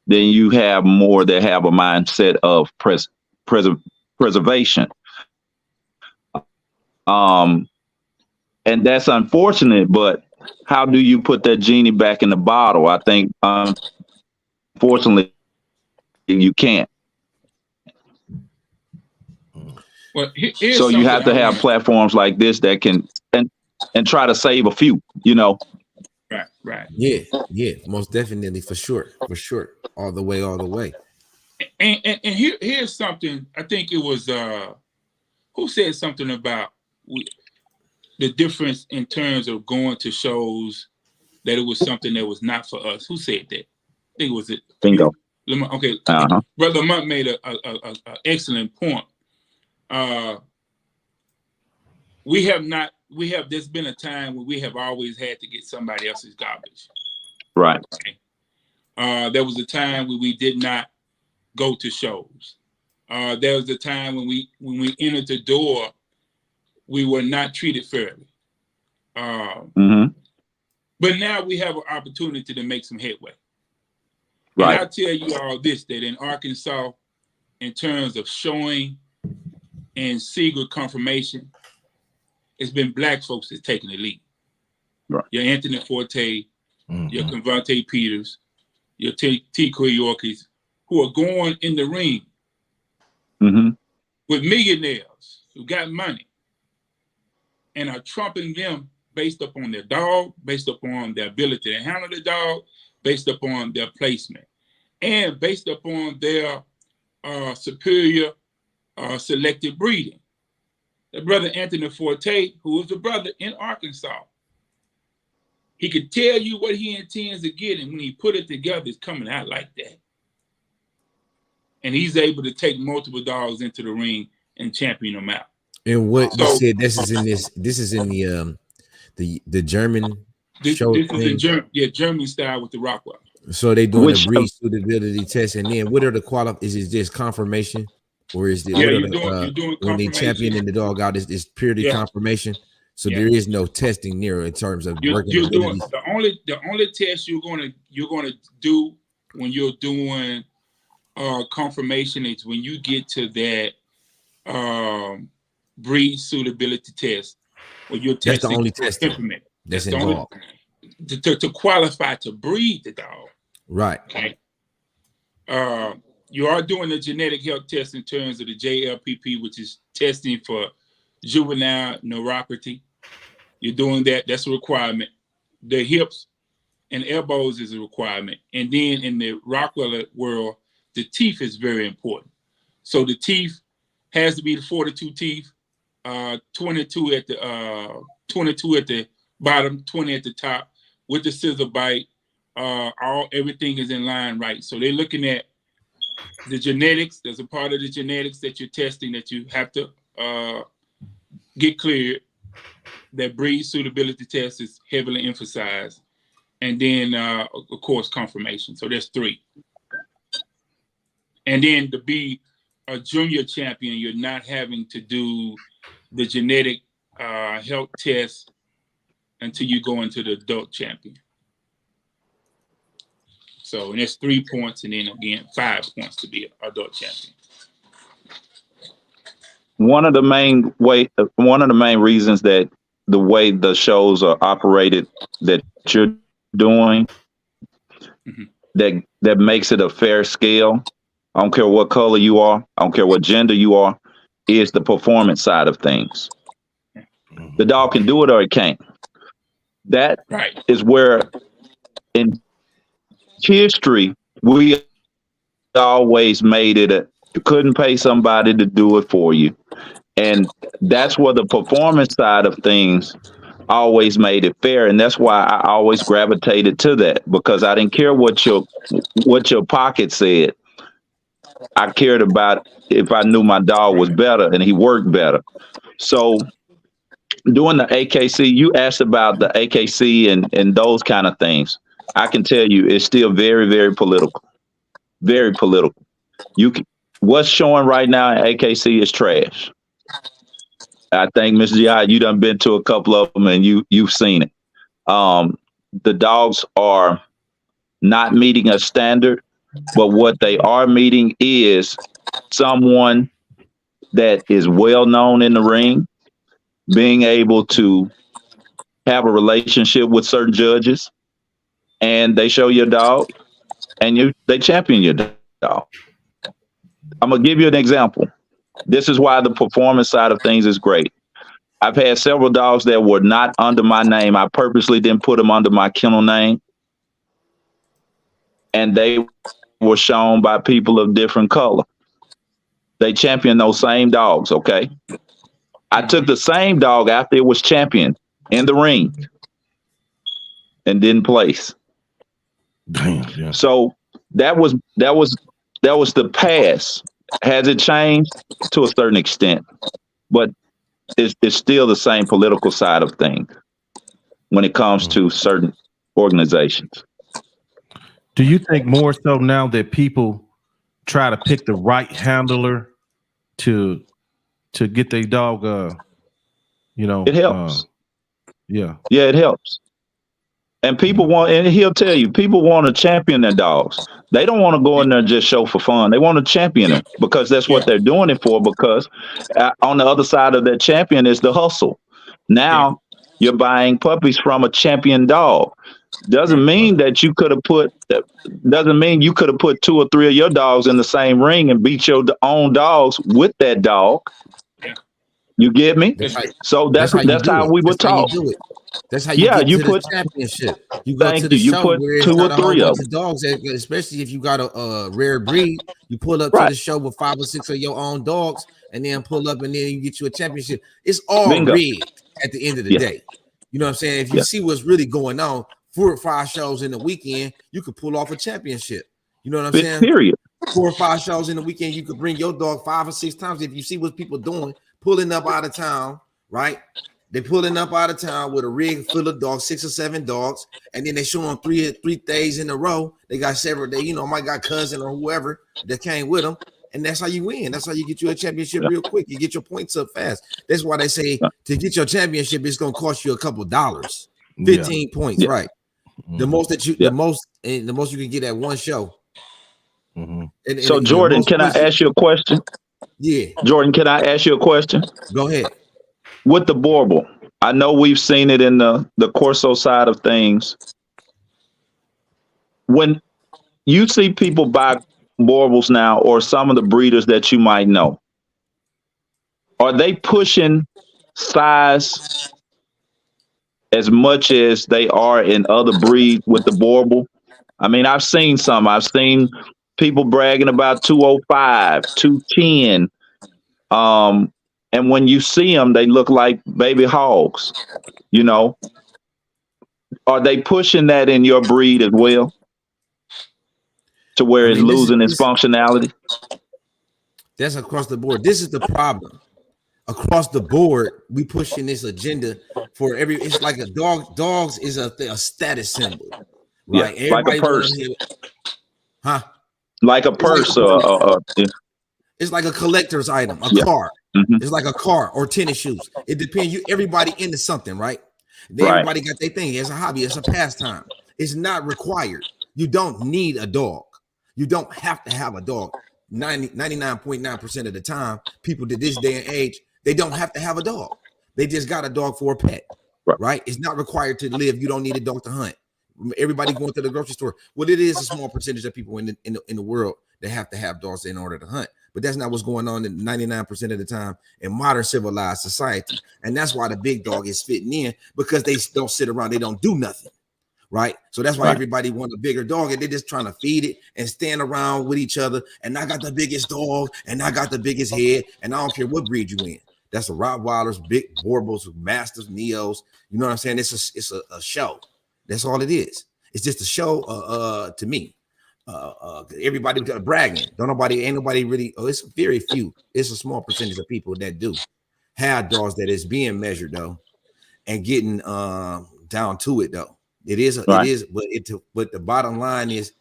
than you have more that have a mindset of preservation. And that's unfortunate, but how do you put that genie back in the bottle? I think, unfortunately, you can't. Well, so you have to have platforms like this that can and try to save a few, Right. Yeah, most definitely, for sure, all the way. And here's something. I think it was who said something about the difference in terms of going to shows, that it was something that was not for us. Who said that? I think it was it. Bingo. Okay. Brother Monk made a excellent point. There's been a time where we have always had to get somebody else's garbage. Right. Okay. There was a time when we did not go to shows. There was a time when we entered the door, we were not treated fairly. But now we have an opportunity to make some headway. Right. And I'll tell you all this, that in Arkansas, in terms of showing and secret confirmation, it's been Black folks that's taking the lead. Right. Your Anthony Forte, your Convante Peters, your T. Yorkies, who are going in the ring with millionaires who got money and are trumping them based upon their dog, based upon their ability to handle the dog, based upon their placement, and based upon their superior selective breeding. The brother Anthony Forte, who was a brother in Arkansas, he could tell you what he intends to get, and when he put it together, it's coming out like that. And he's able to take multiple dogs into the ring and champion them out. And what you said, this is in the German show. This is in German style with the Rockwell. So they doing a breed suitability test, and then what are the Is it just confirmation, or is it you're doing when they championing the dog out? Is purely confirmation? So there is no testing near in terms of working. You're doing the only test you're gonna do when you're doing confirmation is when you get to that breed suitability test, where you're testing. That's the only test. Temperament. That's involved. To qualify to breed the dog. Right. Okay. You are doing a genetic health test in terms of the JLPP, which is testing for juvenile neuropathy. You're doing that. That's a requirement. The hips and elbows is a requirement. And then in the Rockwell world, the teeth is very important. So the teeth has to be the 42 teeth, 22 at the bottom, 20 at the top, with the scissor bite. Everything is in line right. So they're looking at the genetics. There's a part of the genetics that you're testing that you have to get cleared. That breed suitability test is heavily emphasized. And then, of course, confirmation. So there's 3. And then to be a junior champion, you're not having to do the genetic health test until you go into the adult champion. So and that's 3 points, and then again 5 points to be an adult champion. One of the main reasons that the way the shows are operated that you're doing, that makes it a fair scale. I don't care what color you are, I don't care what gender you are, is the performance side of things. The dog can do it or it can't. That is where in history we always made it you couldn't pay somebody to do it for you. And that's where the performance side of things always made it fair. And that's why I always gravitated to that, because I didn't care what your pocket said. I cared about if I knew my dog was better and he worked better. So doing the AKC, you asked about the AKC and those kind of things. I can tell you it's still very, very political. Very political. What's showing right now in AKC is trash. I think, Mr. Jihad, you done been to a couple of them and you've seen it. The dogs are not meeting a standard, but what they are meeting is someone that is well known in the ring, being able to have a relationship with certain judges, and they show your dog and they champion your dog. I'm gonna give you an example. This is why the performance side of things is great. I've had several dogs that were not under my name. I purposely didn't put them under my kennel name. And they were shown by people of different color. They championed those same dogs, okay? I took the same dog after it was championed in the ring and didn't place. Damn, yeah. So that was the past. Has it changed? To a certain extent, but it's still the same political side of things when it comes to certain organizations. Do you think more so now that people try to pick the right handler to get their dog? It helps. Yeah, it helps. And people want, and he'll tell you, people want to champion their dogs. They don't want to go in there and just show for fun. They want to champion them because that's what they're doing it for. Because on the other side of that champion is the hustle. Now you're buying puppies from a champion dog. Doesn't mean that you could have put 2 or 3 of your dogs in the same ring and beat your own dogs with that dog. You get me? That's how, So that's how you that's do how it. we That's would how you talk. do it. That's how you Yeah, get you to the put. championship. You go Thank to you. the You show put where it's 2 or got a whole 3 of bunch them. of dogs, especially if you got a rare breed. You pull up to Right. the show with 5 or 6 of your own dogs, and then pull up, and then you get you a championship. It's all Bingo. rigged at the end of the Yeah. day. You know what I'm saying? If you Yeah. see what's really going on, 4 or 5 shows in the weekend, you could pull off a championship. You know what I'm saying? Period. 4 or 5 shows in the weekend, you could bring your dog 5 or 6 times. If you see what people doing, pulling up out of town, right? They pulling up out of town with a rig full of dogs, 6 or 7 dogs, and then they show them three days in a row. They got several days, you know, my got cousin or whoever that came with them, and that's how you win. That's how you get you a championship real quick. You get your points up fast. That's why they say to get your championship, it's gonna cost you a couple dollars. 15 points, right? The most that you, the most you can get at one show. And So Jordan, can I ask you a question? Yeah. Jordan, can I ask you a question? Go ahead. With the bauble, I know we've seen it in the Corso side of things. When you see people buy baubles now, or some of the breeders that you might know, are they pushing size as much as they are in other breeds with the bauble? I mean, I've seen some. I've seen people bragging about 205, 210. And when you see them, they look like baby hogs. You know, are they pushing that in your breed as well, to where it's losing its functionality? That's across the board. This is the problem. Across the board, we pushing this agenda for every. It's like a dog. Dogs is a status symbol, right? Yeah, like a purse. Huh? Like a purse. It's like a collector's item, a car. It's like a car or tennis shoes. It depends. Everybody into something, right? Everybody got their thing. It's a hobby. It's a pastime. It's not required. You don't need a dog. You don't have to have a dog. 99.9% of the time, people to this day and age, they don't have to have a dog. They just got a dog for a pet, right? It's not required to live. You don't need a dog to hunt. Everybody going to the grocery store. Well, it is a small percentage of people in the world that have to have dogs in order to hunt. But that's not what's going on in 99% of the time in modern civilized society. And that's why the big dog is fitting in, because they don't sit around. They don't do nothing. Right. So that's why everybody wants a bigger dog, and they're just trying to feed it and stand around with each other. And I got the biggest dog, and I got the biggest head, and I don't care what breed you in. That's a Rottweilers, big Borbals, Masters, Neos. You know what I'm saying? It's a show. That's all it is. It's just a show to me. Everybody got bragging. Ain't nobody really. Oh, it's very few. It's a small percentage of people that do have dogs that is being measured though, and getting down to it though. It is, but the bottom line is,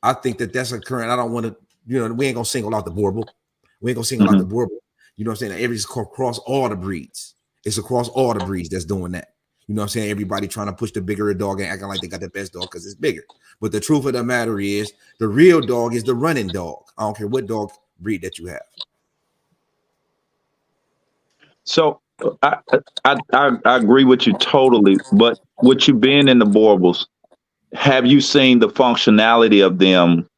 I think that's occurring. I don't want to, we ain't gonna single out the Borbal. We ain't gonna single out the Borbal. You know what I'm saying? It's across all the breeds. It's across all the breeds that's doing that. You know what I'm saying? Everybody trying to push the bigger dog and acting like they got the best dog because it's bigger. But the truth of the matter is, the real dog is the running dog. I don't care what dog breed that you have. So I agree with you totally, but with you being in the Borbals, have you seen the functionality of them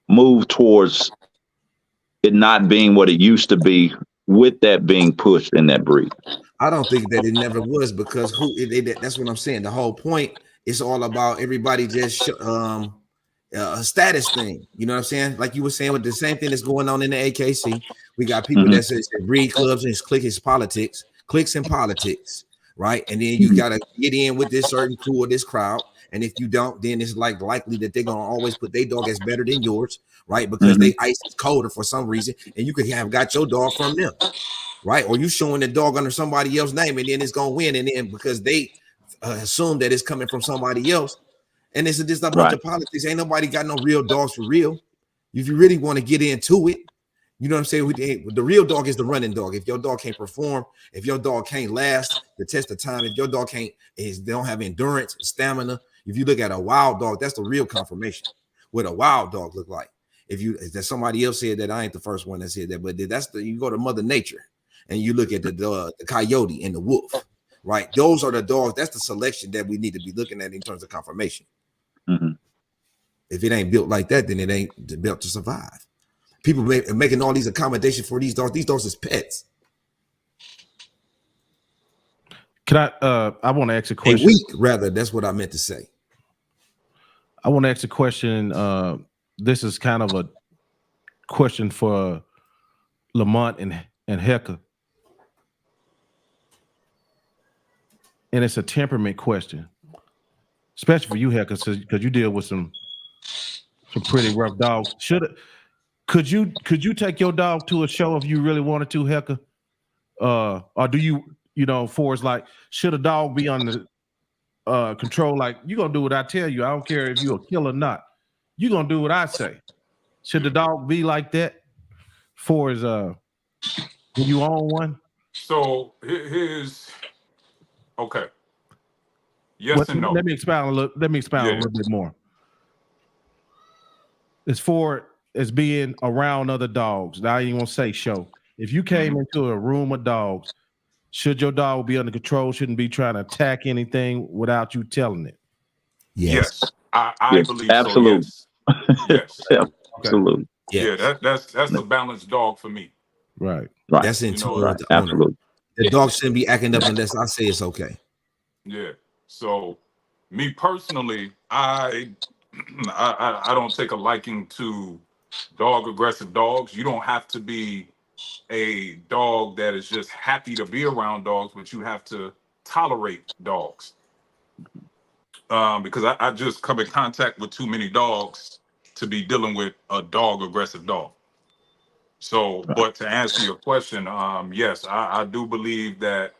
move towards it not being what it used to be, with that being pushed in that breed? I don't think that it never was, because that's what I'm saying. The whole point is all about everybody just a status thing. You know what I'm saying? Like you were saying, with the same thing that's going on in the AKC. We got people that say breed clubs and clicks and politics, right? And then you gotta get in with this certain crew or this crowd. And if you don't, then it's like likely that they're gonna always put their dog as better than yours, right? Because they ice is colder for some reason, and you could have got your dog from them, right? Or you showing the dog under somebody else's name, and then it's gonna win, and then because they assume that it's coming from somebody else, and it's just a bunch of politics. Ain't nobody got no real dogs for real. If you really want to get into it, you know what I'm saying? The real dog is the running dog. If your dog can't perform, if your dog can't last the test of time, if your dog they don't have endurance, stamina. If you look at a wild dog, that's the real confirmation. What a wild dog look like. If somebody else said that, I ain't the first one that said that, but you go to Mother Nature and you look at the coyote and the wolf, right? Those are the dogs. That's the selection that we need to be looking at in terms of confirmation. If it ain't built like that, then it ain't built to survive. People making all these accommodations for these dogs. These dogs is pets. Can I want to ask a A question. week, rather. That's what I meant to say. I want to ask a question. This is kind of a question for Lamont and Hecka. And it's a temperament question, especially for you, Hecka, because you deal with some pretty rough dogs. Could you take your dog to a show if you really wanted to, Hecka? Or do you for it's like, should a dog be on the control? Like, you gonna do what I tell you. I don't care if you're a killer or not. You gonna do what I say. Should the dog be like that for his when you own one? So here's okay. Yes and no. Let me expound a little bit more. As being around other dogs. Now I ain't gonna say show. If you came into a room of dogs, should your dog be under control? Shouldn't be trying to attack anything without you telling it. Yes. I believe absolutely. so. Yes. Yeah, absolutely. Yeah, that's a balanced dog for me. Right. That's in tune with the owner. Absolutely. The dog shouldn't be acting up unless I say it's okay. Yeah. So me personally, I don't take a liking to aggressive dogs. You don't have to be a dog that is just happy to be around dogs, but you have to tolerate dogs. Because I just come in contact with too many dogs to be dealing with a aggressive dog. So, but to answer your question, yes, I do believe that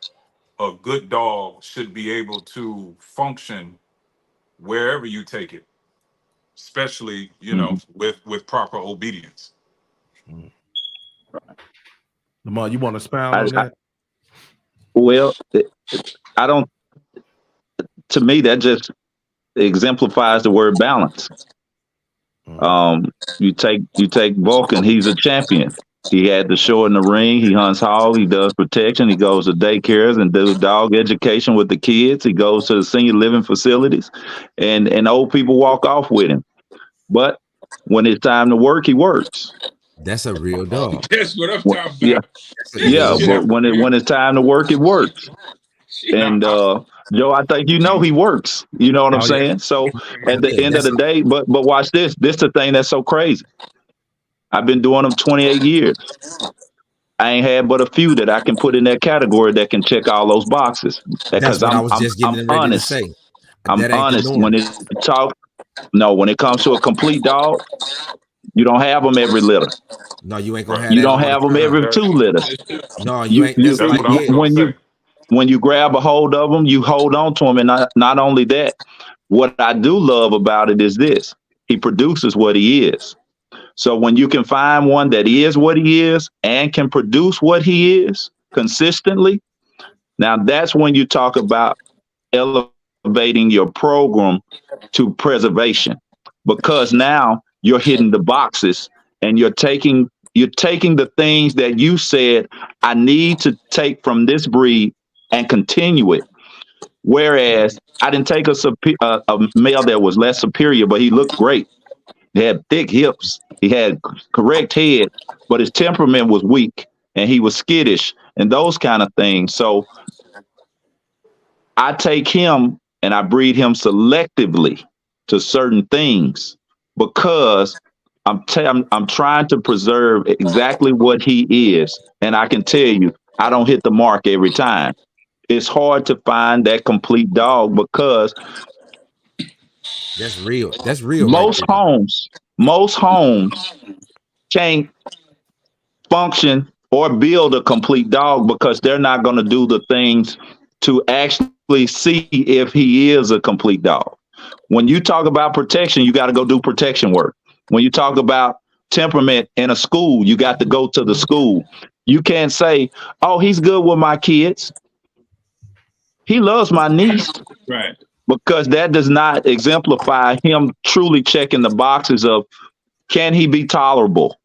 a good dog should be able to function wherever you take it, especially, with proper obedience. Lamar, you want to expound on that? Well, I don't. To me, that just exemplifies the word balance. You take Vulcan. He's a champion. He had the show in the ring. He hunts hog. He does protection. He goes to daycares and do dog education with the kids. He goes to the senior living facilities, and old people walk off with him. But when it's time to work, he works. That's a real dog. That's what I'm talking about. Yeah, but when it's time to work, it works. And Joe, I think he works. You know what I'm saying? So at the end of the day, but watch this. This is the thing that's so crazy. I've been doing them 28 years. I ain't had but a few that I can put in that category that can check all those boxes. That's what I was just getting ready honest. to say. I'm honest. When it comes to a complete dog, you don't have them every litter. No, you ain't gonna have. You don't have them every 2 litters. No, you ain't. When you grab a hold of them, you hold on to them, and not only that, what I do love about it is this: he produces what he is. So when you can find one that is what he is and can produce what he is consistently, now that's when you talk about elevating your program to preservation, because now you're hitting the boxes and you're taking the things that you said I need to take from this breed and continue it. Whereas I didn't take a male that was less superior, but he looked great. He had thick hips. He had correct head, but his temperament was weak and he was skittish and those kind of things. So I take him and I breed him selectively to certain things because I'm trying to preserve exactly what he is. And I can tell you, I don't hit the mark every time. It's hard to find that complete dog because that's real. That's real. Most homes can't function or build a complete dog because they're not going to do the things to actually see if he is a complete dog. When you talk about protection, you got to go do protection work. When you talk about temperament in a school, you got to go to the school. You can't say, oh, he's good with my kids. He loves my niece. Right. Because that does not exemplify him truly checking the boxes of can he be tolerable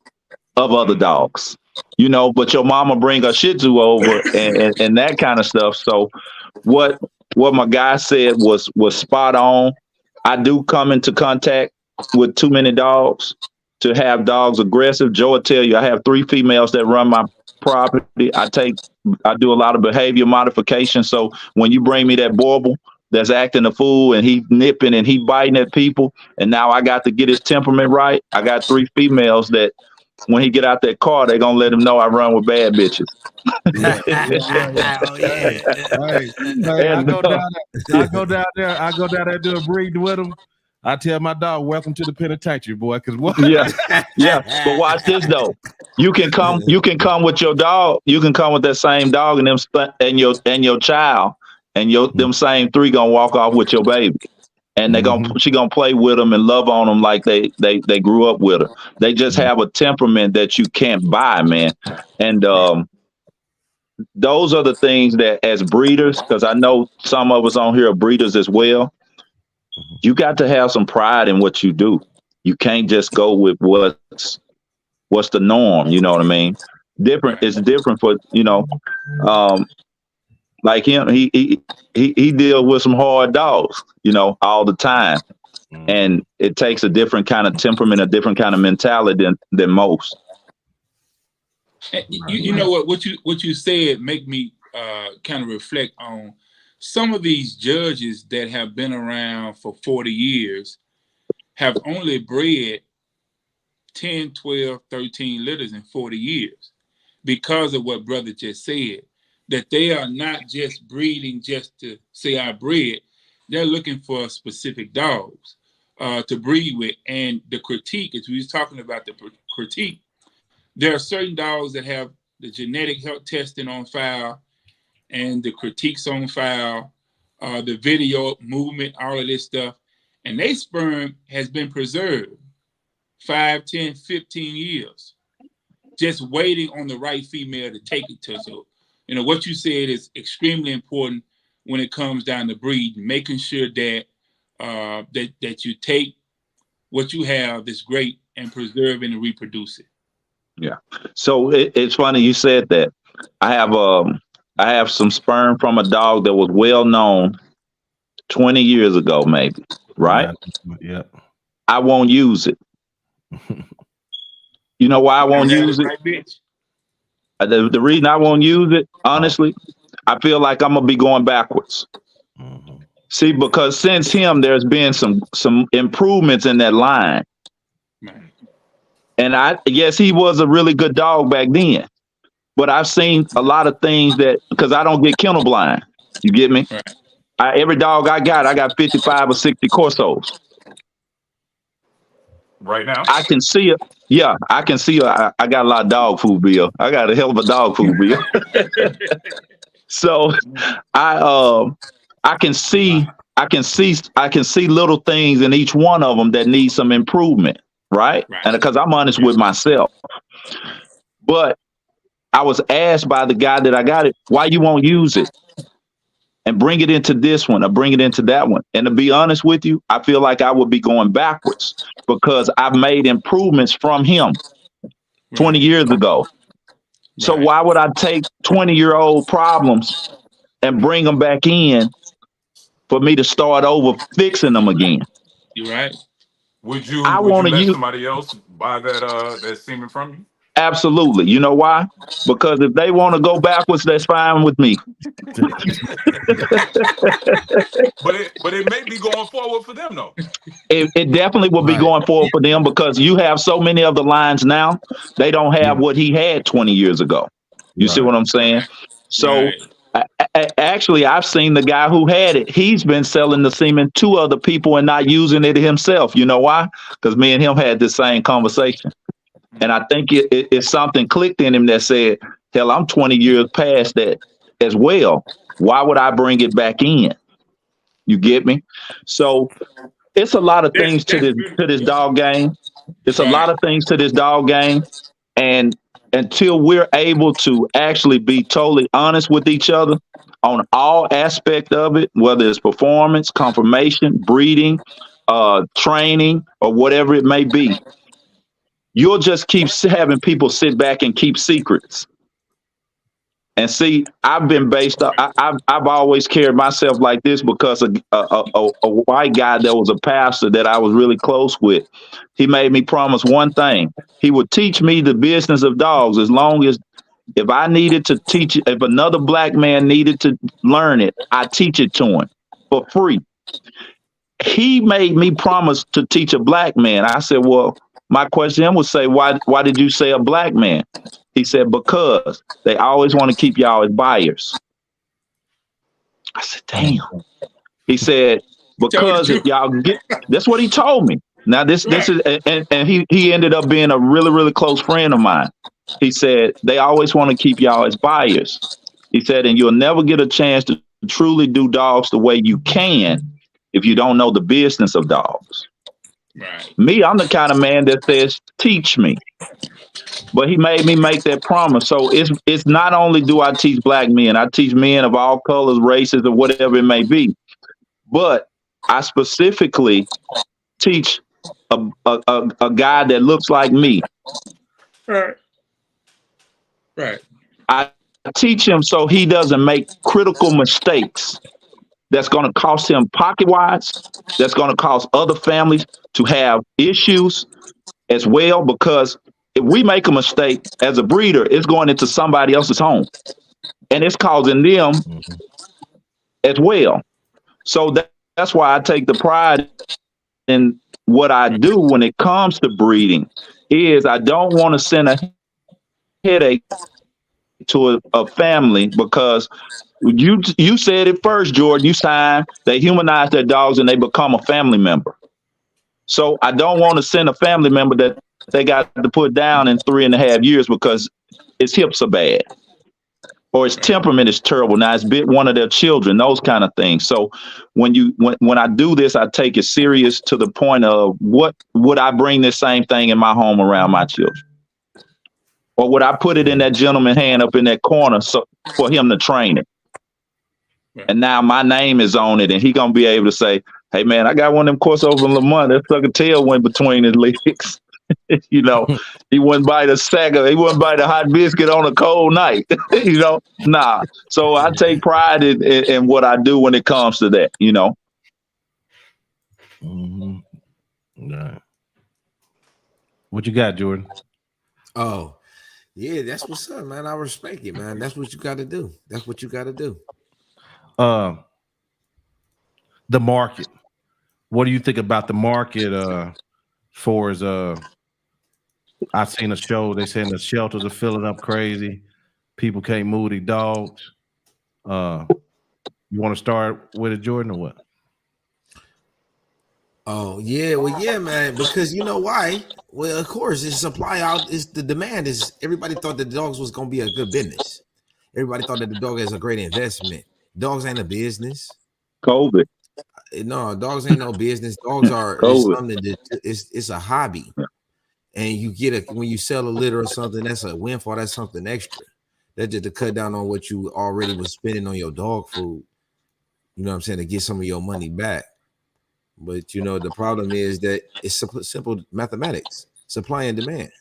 of other dogs? But your mama bring a Shih Tzu over and that kind of stuff. So what my guy said was spot on. I do come into contact with too many dogs to have dogs aggressive. Joe will tell you I have 3 females that run my property. I do a lot of behavior modification. So when you bring me that Borble that's acting a fool and he nipping and he biting at people, and now I got to get his temperament right. I got 3 females that when he get out that car, they gonna let him know I run with bad bitches. Oh yeah. Hey, I And go down there. I go down there doing breeding with him. I tell my dog, "Welcome to the penitentiary, boy." Because what? yeah, but watch this though. You can come with your dog. You can come with that same dog and and your child and them same 3 gonna walk off with your baby. And she gonna play with them and love on them like they grew up with her. They just have a temperament that you can't buy, man. And those are the things that as breeders, because I know some of us on here are breeders as well. You got to have some pride in what you do. You can't just go with what's the norm. You know what I mean? It's different for like him. He deals with some hard dogs, all the time. And it takes a different kind of temperament, a different kind of mentality than most. You know what you said make me kind of reflect on some of these judges that have been around for 40 years have only bred 10, 12, 13 litters in 40 years because of what brother just said, that they are not just breeding just to say I bred. They're looking for specific dogs to breed with. And the critique, as we was talking about the critique, there are certain dogs that have the genetic health testing on file and the critiques on file, the video movement, all of this stuff. And their sperm has been preserved 5, 10, 15 years, just waiting on the right female to take it to. So, what you said is extremely important when it comes down to breeding, making sure that that you take what you have that's great and preserve and reproduce it. Yeah. So it's funny you said that. I have some sperm from a dog that was well known 20 years ago, maybe. Right? Yeah. I won't use it. You know why I won't use it? The reason I won't use it, honestly, I feel like I'm gonna be going backwards. See, because since him, there's been some improvements in that line. And yes, he was a really good dog back then. But I've seen a lot of things because I don't get kennel blind. You get me? Right. Every dog I got 55 or 60 Corsos. Right now? I can see it. Yeah, I can see it. I got a lot of dog food bill. I got a hell of a dog food bill. So I can see little things in each one of them that need some improvement, right? And because I'm honest with myself. But I was asked by the guy that I got it, why you won't use it and bring it into this one or bring it into that one. And to be honest with you, I feel like I would be going backwards because I've made improvements from him 20 years ago. So why would I take 20-year-old problems and bring them back in for me to start over fixing them again? You're right. Would you let somebody else buy that semen from you? Absolutely. You know why? Because if they want to go backwards, that's fine with me. But it may be going forward for them, though. It definitely will be going forward for them because you have so many of the lines now. They don't have what he had 20 years ago. You see what I'm saying? So actually, I've seen the guy who had it. He's been selling the semen to other people and not using it himself. You know why? Because me and him had the same conversation. And I think it's something clicked in him that said, hell, I'm 20 years past that as well. Why would I bring it back in? You get me? So it's a lot of things to this dog game. It's a lot of things to this dog game. And until we're able to actually be totally honest with each other on all aspects of it, whether it's performance, conformation, breeding, training, or whatever it may be, you'll just keep having people sit back and keep secrets. And see, I've been based up. I've always carried myself like this because a white guy that was a pastor that I was really close with, he made me promise one thing. He would teach me the business of dogs as long as If I needed to teach it, if another black man needed to learn it, I teach it to him for free. He made me promise to teach a black man. I said, well, my question would say, why did you say a black man? He said, because they always want to keep y'all as buyers. I said, damn. He said, because if y'all get, that's what he told me. Now this is, and he ended up being a really, really close friend of mine. He said, they always want to keep y'all as buyers. He said, and you'll never get a chance to truly do dogs the way you can if you don't know the business of dogs. Right. Me, I'm the kind of man that says, teach me. But he made me make that promise. So it's not only do I teach black men, I teach men of all colors, races, or whatever it may be. But I specifically teach a guy that looks like me. Right. Right. I teach him so he doesn't make critical mistakes that's going to cost him pocket-wise, that's going to cause other families to have issues as well, because if we make a mistake as a breeder, it's going into somebody else's home and it's causing them as well. So that's why I take the pride in what I do when it comes to breeding. Is I don't want to send a headache to a family, because you said it first, Jordan. You signed, they humanize their dogs and they become a family member. So I don't want to send a family member that they got to put down in 3.5 years because its hips are bad or its temperament is terrible. Now it's bit one of their children, those kind of things. So when I do this, I take it serious to the point of, what would I bring this same thing in my home around my children? Or would I put it in that gentleman's hand up in that corner for him to train it? And now my name is on it, and he gonna be able to say, hey man, I got one of them Corsos in Lamont. That sucker tail went between his legs. You know, he wouldn't bite he wouldn't bite a hot biscuit on a cold night. You know, nah. So I take pride in what I do when it comes to that, you know. Right. What you got, Jordan? Oh, yeah, that's what's up, man. I respect it, man. That's what you got to do. That's what you got to do. The market. What do you think about the market? For as I seen a show. They saying the shelters are filling up crazy. People can't move their dogs. You want to start with it, Jordan, or what? Oh yeah, well yeah, man. Because you know why? Well, of course, it's supply out. Is the demand is. Everybody thought that the dogs was gonna be a good business. Everybody thought that the dog is a great investment. Dogs ain't a business. COVID. No, dogs ain't no business. Dogs are something that it's a hobby, and you get when you sell a litter or something, that's a windfall. That's something extra. That's just to cut down on what you already was spending on your dog food. You know what I'm saying, to get some of your money back. But you know the problem is that it's simple mathematics, supply and demand.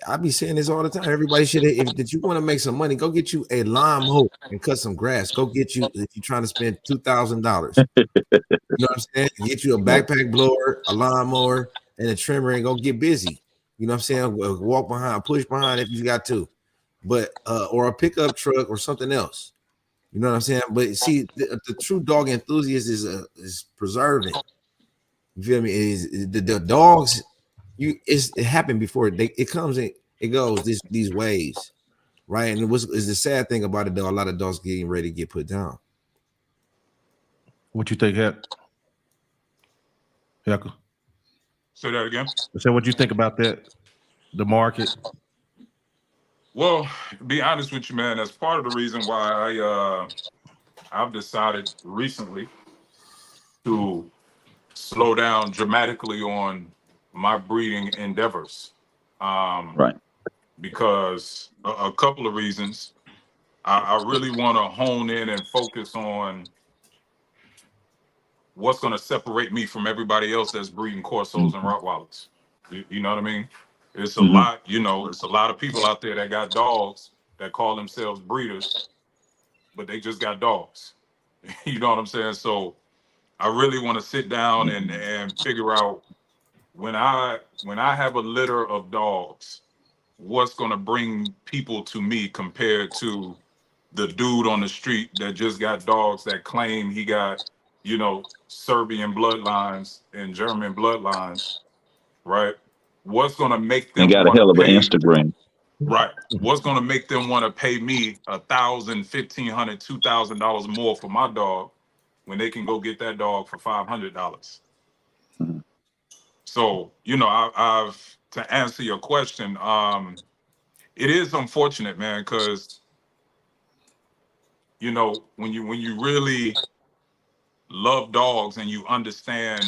I be saying this all the time. Everybody should, if you want to make some money, go get you a lawnmower and cut some grass. Go get you, if you're trying to spend $2,000. You know what I'm saying? Get you a backpack blower, a lawnmower, and a trimmer, and go get busy. You know what I'm saying? Walk behind, push behind if you got to, but or a pickup truck or something else. You know what I'm saying? But see, the true dog enthusiast is preserving. You feel me? Is the dogs? It happened before. It comes in, it goes these waves, right? And is the sad thing about it though? A lot of dogs getting ready to get put down. What you think, Heck? Say that again. So, what you think about that? The market. Well, to be honest with you, man, that's part of the reason why I've decided recently to slow down dramatically on my breeding endeavors. Right. Because a couple of reasons. I really want to hone in and focus on what's going to separate me from everybody else that's breeding Corsos and Rottweilers. You know what I mean? It's a lot, it's a lot of people out there that got dogs that call themselves breeders, but they just got dogs. You know what I'm saying? So I really want to sit down and figure out when I have a litter of dogs, what's going to bring people to me compared to the dude on the street that just got dogs that claim he got, Serbian bloodlines and German bloodlines, right? What's going to make And them got a want to hell of an pay? Instagram. Right. What's going to make them want to pay me $1,000, $1,500, $2,000 more for my dog when they can go get that dog for $500? Mhm. So, I've to answer your question, it is unfortunate, man, because when you really love dogs and you understand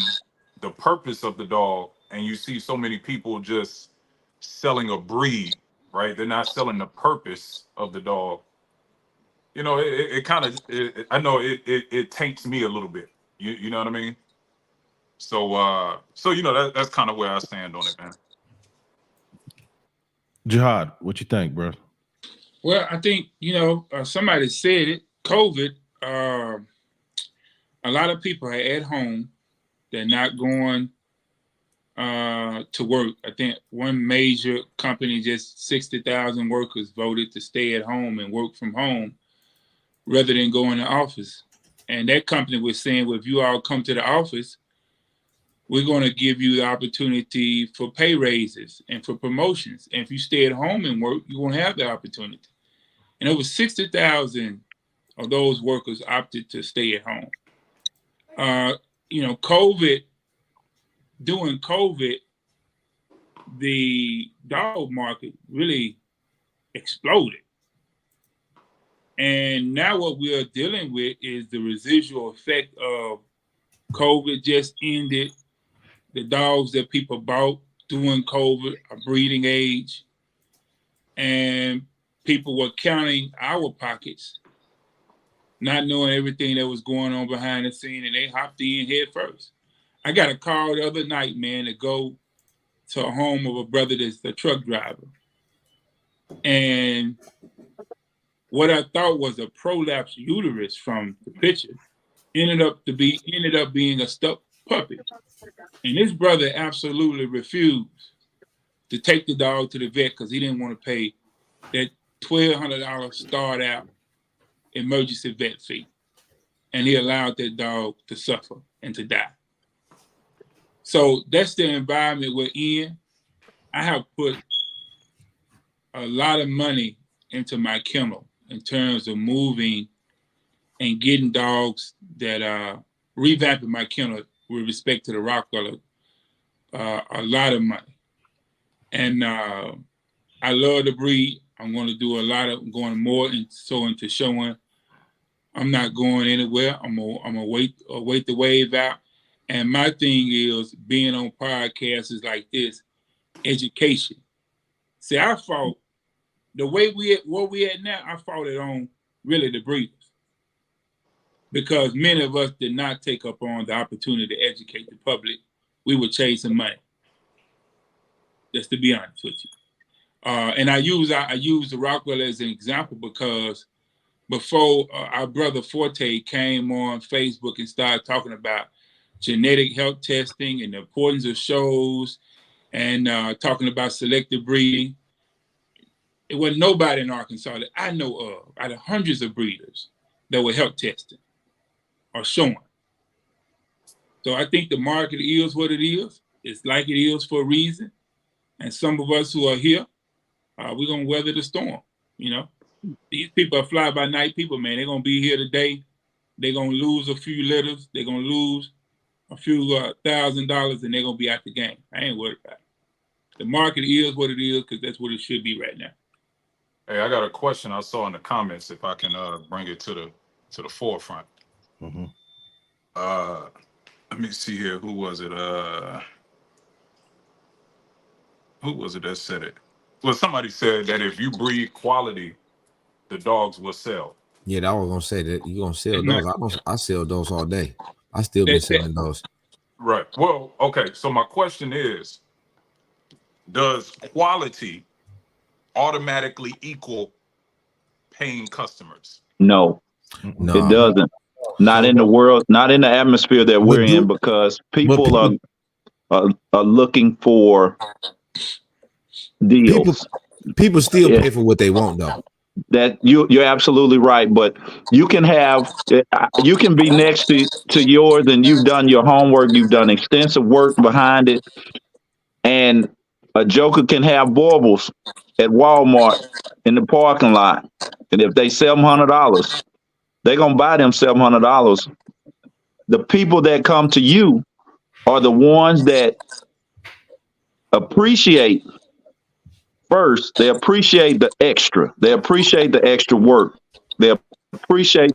the purpose of the dog, and you see so many people just selling a breed, right? They're not selling the purpose of the dog. It kind of, I know it taints me a little bit. You know what I mean? So that's kind of where I stand on it, man. Jihad, what you think, bro? Well, I think, somebody said it, COVID, a lot of people are at home. They're not going to work. I think one major company, just 60,000 workers voted to stay at home and work from home rather than go in the office. And that company was saying, well, if you all come to the office, we're going to give you the opportunity for pay raises and for promotions. And if you stay at home and work, you won't have the opportunity. And over 60,000 of those workers opted to stay at home. During COVID, the dog market really exploded. And now what we are dealing with is the residual effect of COVID just ended. The dogs that people bought during COVID are breeding age. And people were counting our pockets, not knowing everything that was going on behind the scene, and they hopped in head first. I got a call the other night, man, to go to a home of a brother that's a truck driver. And what I thought was a prolapsed uterus from the picture ended up being a stuck puppy. And this brother absolutely refused to take the dog to the vet because he didn't want to pay that $1,200 start out emergency vet fee. And he allowed that dog to suffer and to die. So that's the environment we're in. I have put a lot of money into my kennel in terms of moving and getting dogs that revamping my kennel with respect to the Rockefeller, a lot of money. And I love the breed. I'm going to do going more into showing. I'm not going anywhere. I'm gonna wait the wave out. And my thing is being on podcasts like this, education. See, I fought the way where we at now. I fought it on really the breeders, because many of us did not take up on the opportunity to educate the public. We were chasing money. Just to be honest with you. And I use the Rockwell as an example because before our brother Forte came on Facebook and started talking about genetic health testing and the importance of shows and talking about selective breeding, it wasn't nobody in Arkansas that I know of out of hundreds of breeders that were health testing or showing. So I think the market is what it is. It's like it is for a reason. And some of us who are here, we're going to weather the storm, These people are fly-by-night people, man. They're going to be here today. They're going to lose a few litters. They're going to lose a few $1,000, and they're going to be out the game. I ain't worried about it. The market is what it is because that's what it should be right now. Hey, I got a question I saw in the comments. If I can bring it to the forefront. Mm-hmm. Let me see here. Who was it? Who was it that said it? Well, somebody said that if you breed quality, the dogs will sell. Yeah, I was gonna say that you're gonna sell those. I sell those all day. I still been selling those. Right. Well, okay. So my question is, does quality automatically equal paying customers? No, it doesn't. Not in the world, not in the atmosphere that we're in, because people are looking for deals. People still Yeah. pay for what they want, though. That you're absolutely right, but you can be next to yours, and you've done your homework, you've done extensive work behind it, and a joker can have baubles at Walmart in the parking lot, and if they $700, they're gonna buy them $700. The people that come to you are the ones that appreciate first. They appreciate the extra. They appreciate the extra work. They appreciate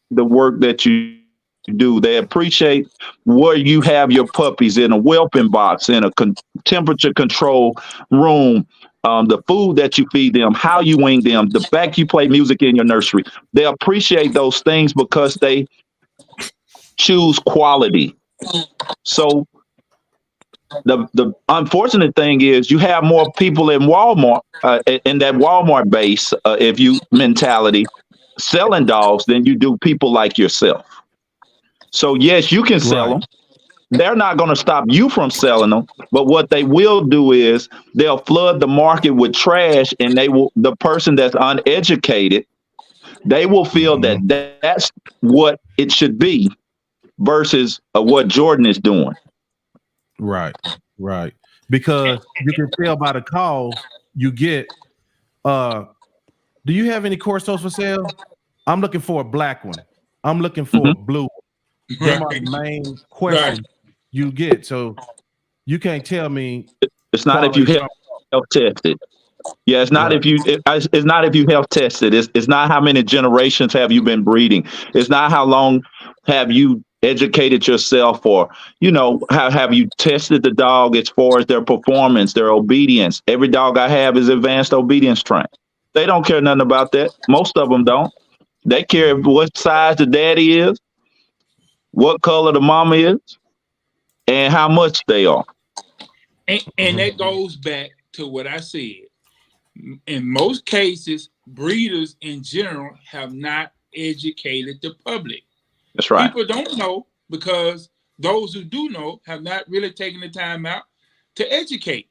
the work that you do. They appreciate where you have your puppies in a whelping box, in a temperature control room, the food that you feed them, how you wing them, the fact you play music in your nursery. They appreciate those things because they choose quality. So the unfortunate thing is you have more people in Walmart, in that Walmart base, if you mentality, selling dogs than you do people like yourself. So yes, you can sell them. They're not going to stop you from selling them, but what they will do is they'll flood the market with trash, and the person that's uneducated, they will feel that that's what it should be versus what Jordan is doing. Right. Because you can tell by the call you get. Do you have any Corsos for sale? I'm looking for a black one. I'm looking for a blue one. Them are the main questions you get. So you can't tell me it's not if you health tested. Yeah, it's not if you it's not if you health tested. It's not how many generations have you been breeding. It's not how long have you educated yourself, or how have you tested the dog as far as their performance, their obedience. Every dog I have is advanced obedience trained. They don't care nothing about that. Most of them don't. They care what size the daddy is, what color the mama is, and how much they are. And that goes back to what I said. In most cases, breeders in general have not educated the public. That's right. People don't know because those who do know have not really taken the time out to educate.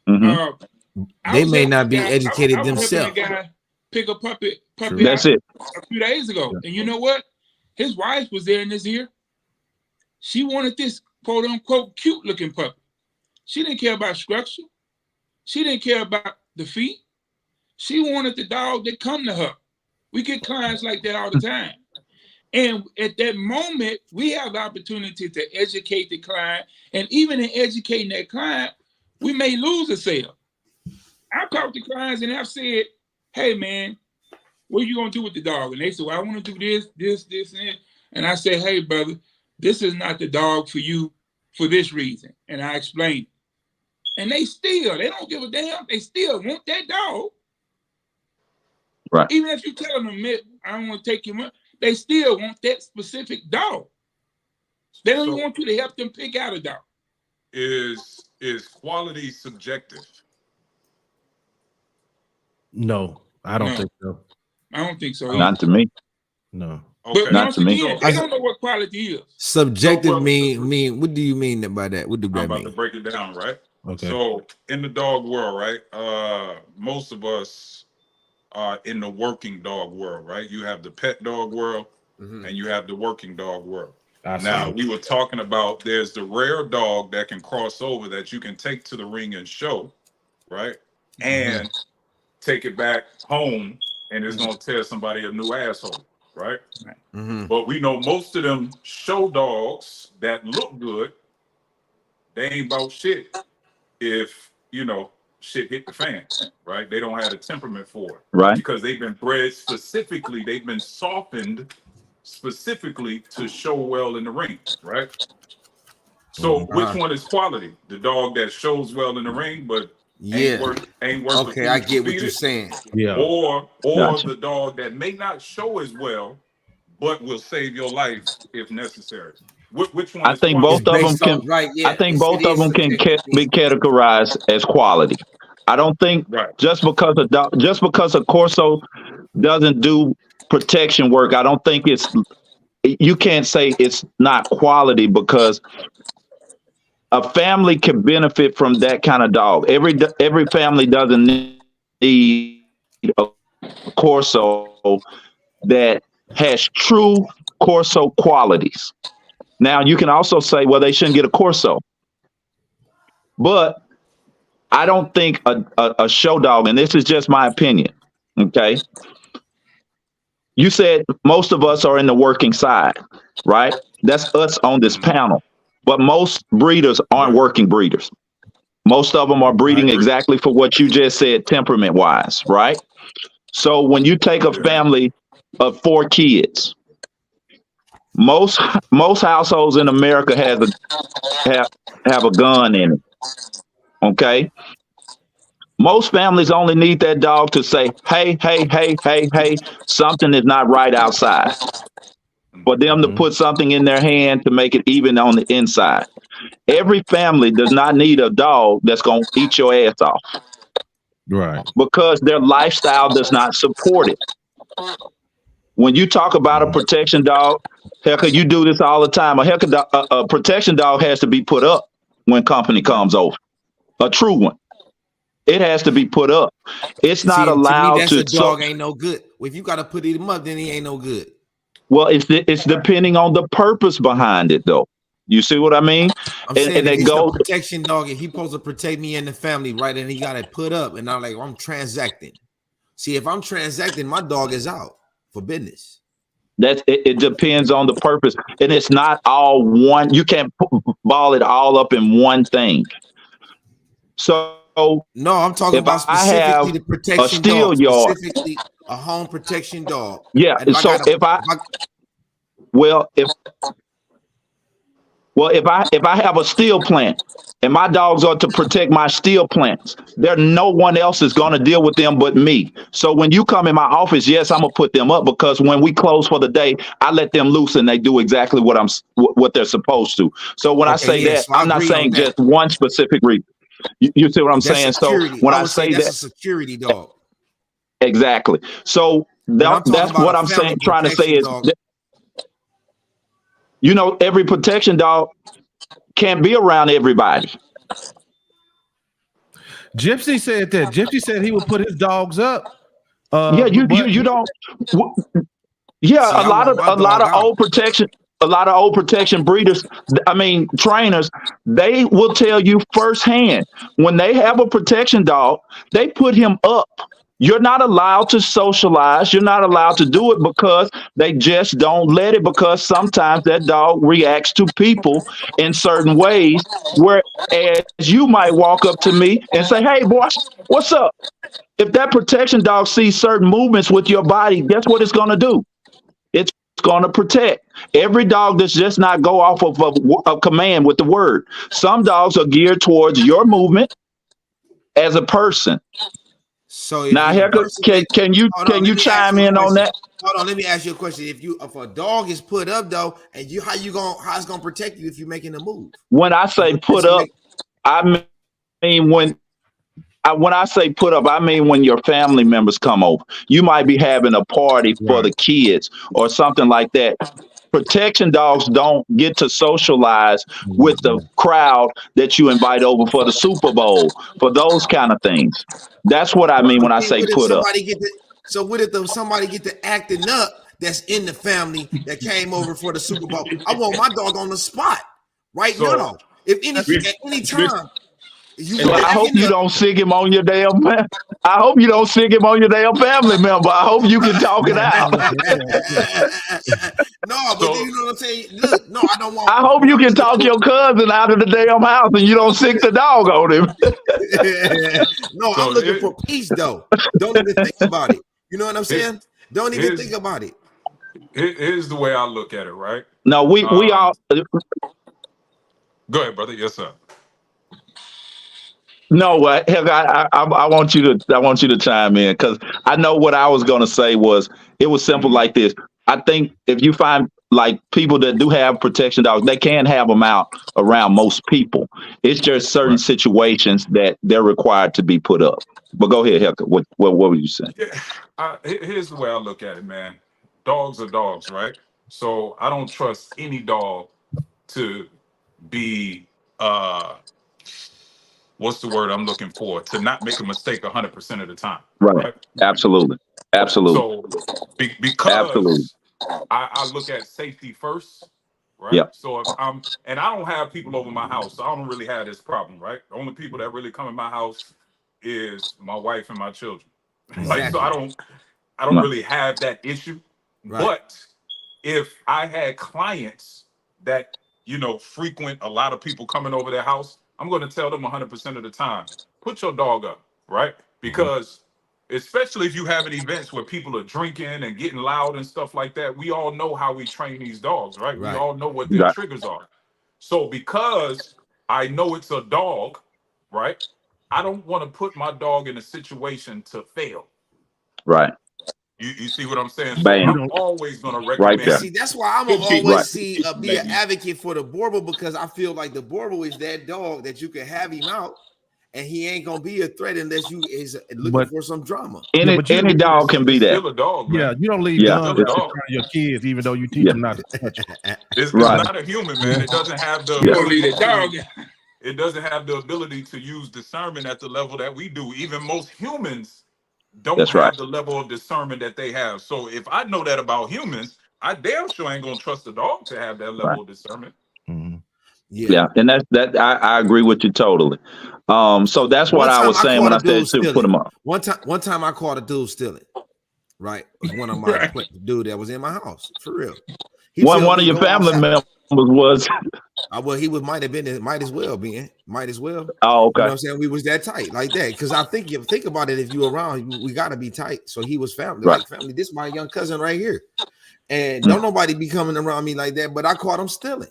They may not be educated themselves. I was helping a guy pick a puppy That's out it. a few days ago. And you know what? His wife was there in his ear. She wanted this quote unquote cute looking puppy. She didn't care about structure. She didn't care about the feet. She wanted the dog that come to her. We get clients like that all the time. And at that moment, we have the opportunity to educate the client. And even in educating that client, we may lose a sale. I've talked to clients and I've said, hey, man, what are you going to do with the dog? And they say, well, I want to do this, and this. And I say, hey, brother, this is not the dog for you for this reason. And I explain. And they don't give a damn. They still want that dog. Right. Even if you tell them, I don't want to take your money, they still want that specific dog. They don't even want you to help them pick out a dog. Is quality subjective? No, I don't think so. I don't think so. Not to me. No. Okay. But once again, they don't know what quality is. Subjective mean what do you mean by that? What do that mean? I'm about to break it down, right? Okay. So in the dog world, right? Most of us are in the working dog world, right? You have the pet dog world and you have the working dog world. Now, we were talking about there's the rare dog that can cross over that you can take to the ring and show, right? And take it back home and it's going to tear somebody a new asshole, right? But we know most of them show dogs that look good, they ain't about shit if, shit hit the fan, right? They don't have a temperament for it. Right. Because they've been bred specifically, they've been softened specifically to show well in the ring, right? So which one is quality? The dog that shows well in the ring, but ain't worth okay, I get what you're saying. Yeah. Or the dog that may not show as well, but will save your life if necessary. Which one? I think both of them can. I think both of them can be categorized as quality. I don't think just because a Corso doesn't do protection work, I don't think you can't say it's not quality, because a family can benefit from that kind of dog. Every family doesn't need a Corso that has true Corso qualities. Now, you can also say, well, they shouldn't get a Corso, but I don't think a show dog, and this is just my opinion, okay? You said most of us are in the working side, right? That's us on this panel. But most breeders aren't working breeders. Most of them are breeding exactly for what you just said, temperament wise, right? So when you take a family of 4 kids, most households in America have a gun in it. Okay. Most families only need that dog to say, hey, hey, hey, hey, hey, something is not right outside. For them to put something in their hand to make it even on the inside. Every family does not need a dog that's going to eat your ass off. Right. Because their lifestyle does not support it. When you talk about a protection dog, heck, you do this all the time. A protection dog has to be put up when company comes over. A true one. It has to be put up. It's not allowed to me, that's a dog ain't no good. If you got to put him up, then he ain't no good. Well, it's depending on the purpose behind it, though. You see what I mean? I'm saying if it's a protection dog, if he's supposed to protect me and the family, right? And he got it put up, and I'm like, I'm transacting. See, if I'm transacting, my dog is out for business. It depends on the purpose, and it's not all one. You can't ball it all up in one thing. So no, I'm talking about specifically the protection dog, specifically a home protection dog. Yeah. So if I have a steel plant and my dogs are to protect my steel plants, no one else is going to deal with them but me. So when you come in my office, yes, I'm gonna put them up because when we close for the day, I let them loose and they do exactly what they're supposed to. So when I say that, I'm not saying just one specific reason. You see what I'm saying? Security. So when I would say that's a security dog. Exactly. So that's what I'm saying. Trying to say is, every protection dog can't be around everybody. Gypsy said that. Gypsy said he would put his dogs up. You don't. Yeah, see, a lot of old protection breeders, trainers, they will tell you firsthand when they have a protection dog, they put him up. You're not allowed to socialize. You're not allowed to do it because they just don't let it, because sometimes that dog reacts to people in certain ways, whereas you might walk up to me and say, hey, boy, what's up? If that protection dog sees certain movements with your body, guess what it's going to do? It's going to protect. Every dog does just not go off of a command with the word. Some dogs are geared towards your movement as a person. So now, can you chime in on that? Hold on, let me ask you a question. If a dog is put up though, and how it's gonna protect you if you're making a move? When I say put up, I mean when I say put up, I mean when your family members come over. You might be having a party for the kids or something like that. Protection dogs don't get to socialize with the crowd that you invite over for the Super Bowl, for those kind of things. That's what I mean when I say put up. So what if somebody get to acting up that's in the family that came over for the Super Bowl? I want my dog on the spot right now. If any time. I hope you don't sick him on your damn man. I hope you don't sick him on your damn family member. I hope you can talk it out. No, but you know what I'm saying? Look, no, I don't want. I hope you can talk your cousin out of the damn house and you don't sick the dog on him. No, I'm looking for peace though. Don't even think about it. You know what I'm saying? Don't even think about it. Here's the way I look at it, right? No, we all. Go ahead, brother. Yes, sir. No, I want you to chime in, because I know what I was going to say was, it was simple like this. I think if you find like people that do have protection dogs, they can have them out around most people. It's just certain situations that they're required to be put up. But go ahead, Hector. What were you saying? Yeah, here's the way I look at it, man. Dogs are dogs, right? So I don't trust any dog to be what's the word I'm looking for? To not make a mistake 100% of the time. Right. Absolutely. So Absolutely. because I look at safety first, right? Yep. So if and I don't have people over my house, so I don't really have this problem, right? The only people that really come in my house is my wife and my children. Like, so I don't No. really have that issue. Right. But if I had clients that, frequent a lot of people coming over their house, I'm going to tell them 100% of the time, put your dog up, right? Because especially if you having events where people are drinking and getting loud and stuff like that, we all know how we train these dogs, right? We all know what their Right. triggers are. So because I know it's a dog, right? I don't want to put my dog in a situation to fail. Right. You see what I'm saying? So Bam. I'm always going to Right recommend. there. See, that's why I'm gonna always be an advocate for the Borbo, because I feel like the Borbo is that dog that you can have him out and he ain't gonna be a threat unless you is looking for some drama. Any dog can be that. Still a dog, man. Yeah, you don't leave guns out in front of your kids, even though you teach them not to touch it. It's not a human, man. It doesn't have the leave the dog. It doesn't have the ability to use discernment at the level that we do. Even most humans don't have the level of discernment that they have. So if I know that about humans, I damn sure ain't gonna trust the dog to have that level of discernment. Yeah, and that I agree with you totally. So that's what I was saying when I said to put them up. One time I caught a dude stealing. Right, it was one of my dude that was in my house for real. One of your family members was. Well, he might as well. Oh, okay. You know what I'm saying? We was that tight like that, because I think about it. If you around, we gotta be tight. So he was family, like family. This is my young cousin right here, and don't nobody be coming around me like that. But I caught him stealing.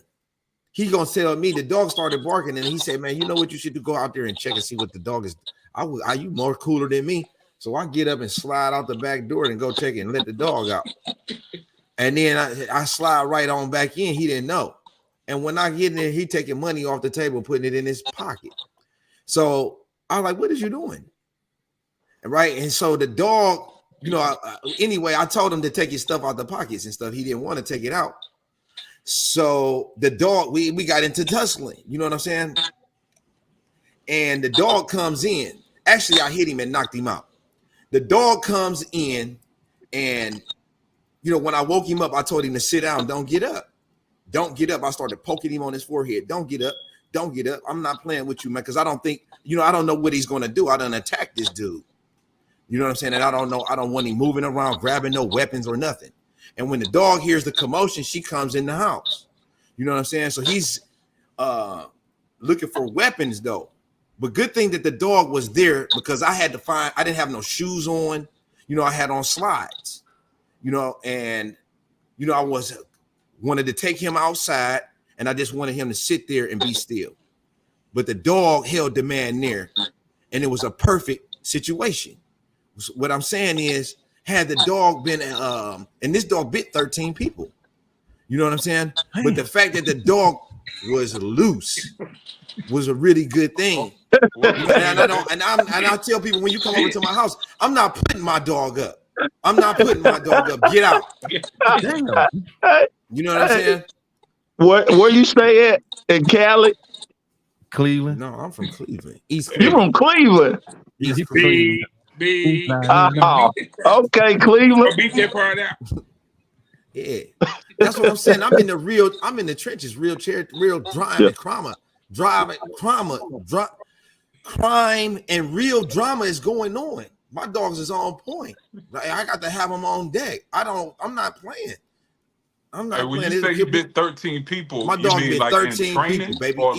He gonna tell me the dog started barking, and he said, "Man, you know what? You should do? Go out there and check and see what the dog is." Are you more cooler than me? So I get up and slide out the back door and go check it and let the dog out. And then I slide right on back in. He didn't know. And when I get in there, he taking money off the table, putting it in his pocket. So I was like, "What is you doing?" Right. And so the dog, anyway, I told him to take his stuff out the pockets and stuff. He didn't want to take it out. So the dog, we got into tussling. You know what I'm saying? And the dog comes in. Actually, I hit him and knocked him out. The dog comes in, and when I woke him up, I told him to sit down. Don't get up. Don't get up. I started poking him on his forehead. Don't get up. Don't get up. I'm not playing with you, man, because I don't think, I don't know what he's going to do. I done attack this dude. You know what I'm saying? And I don't know. I don't want him moving around, grabbing no weapons or nothing. And when the dog hears the commotion, she comes in the house. You know what I'm saying? So he's looking for weapons, though. But good thing that the dog was there, because I didn't have no shoes on. I had on slides, and, I wanted to take him outside, and I just wanted him to sit there and be still. But the dog held the man near, and it was a perfect situation. What I'm saying is, had the dog been, and this dog bit 13 people. You know what I'm saying? Damn. But the fact that the dog was loose was a really good thing. And I tell people, when you come over to my house, I'm not putting my dog up. I'm not putting my dog up. Get out. Damn. You know what I'm saying? Where you stay at in Cali? Cleveland. No, I'm from Cleveland. East You from Cleveland? East Cleveland. Okay, Cleveland. Beat that part out. Yeah, that's what I'm saying. I'm in the trenches, real crime and real drama is going on. My dogs is on point. Like, I got to have them on deck. I'm not playing. I'm not when playing. You say you bit 13 people. My dog bit like 13 people, baby. Or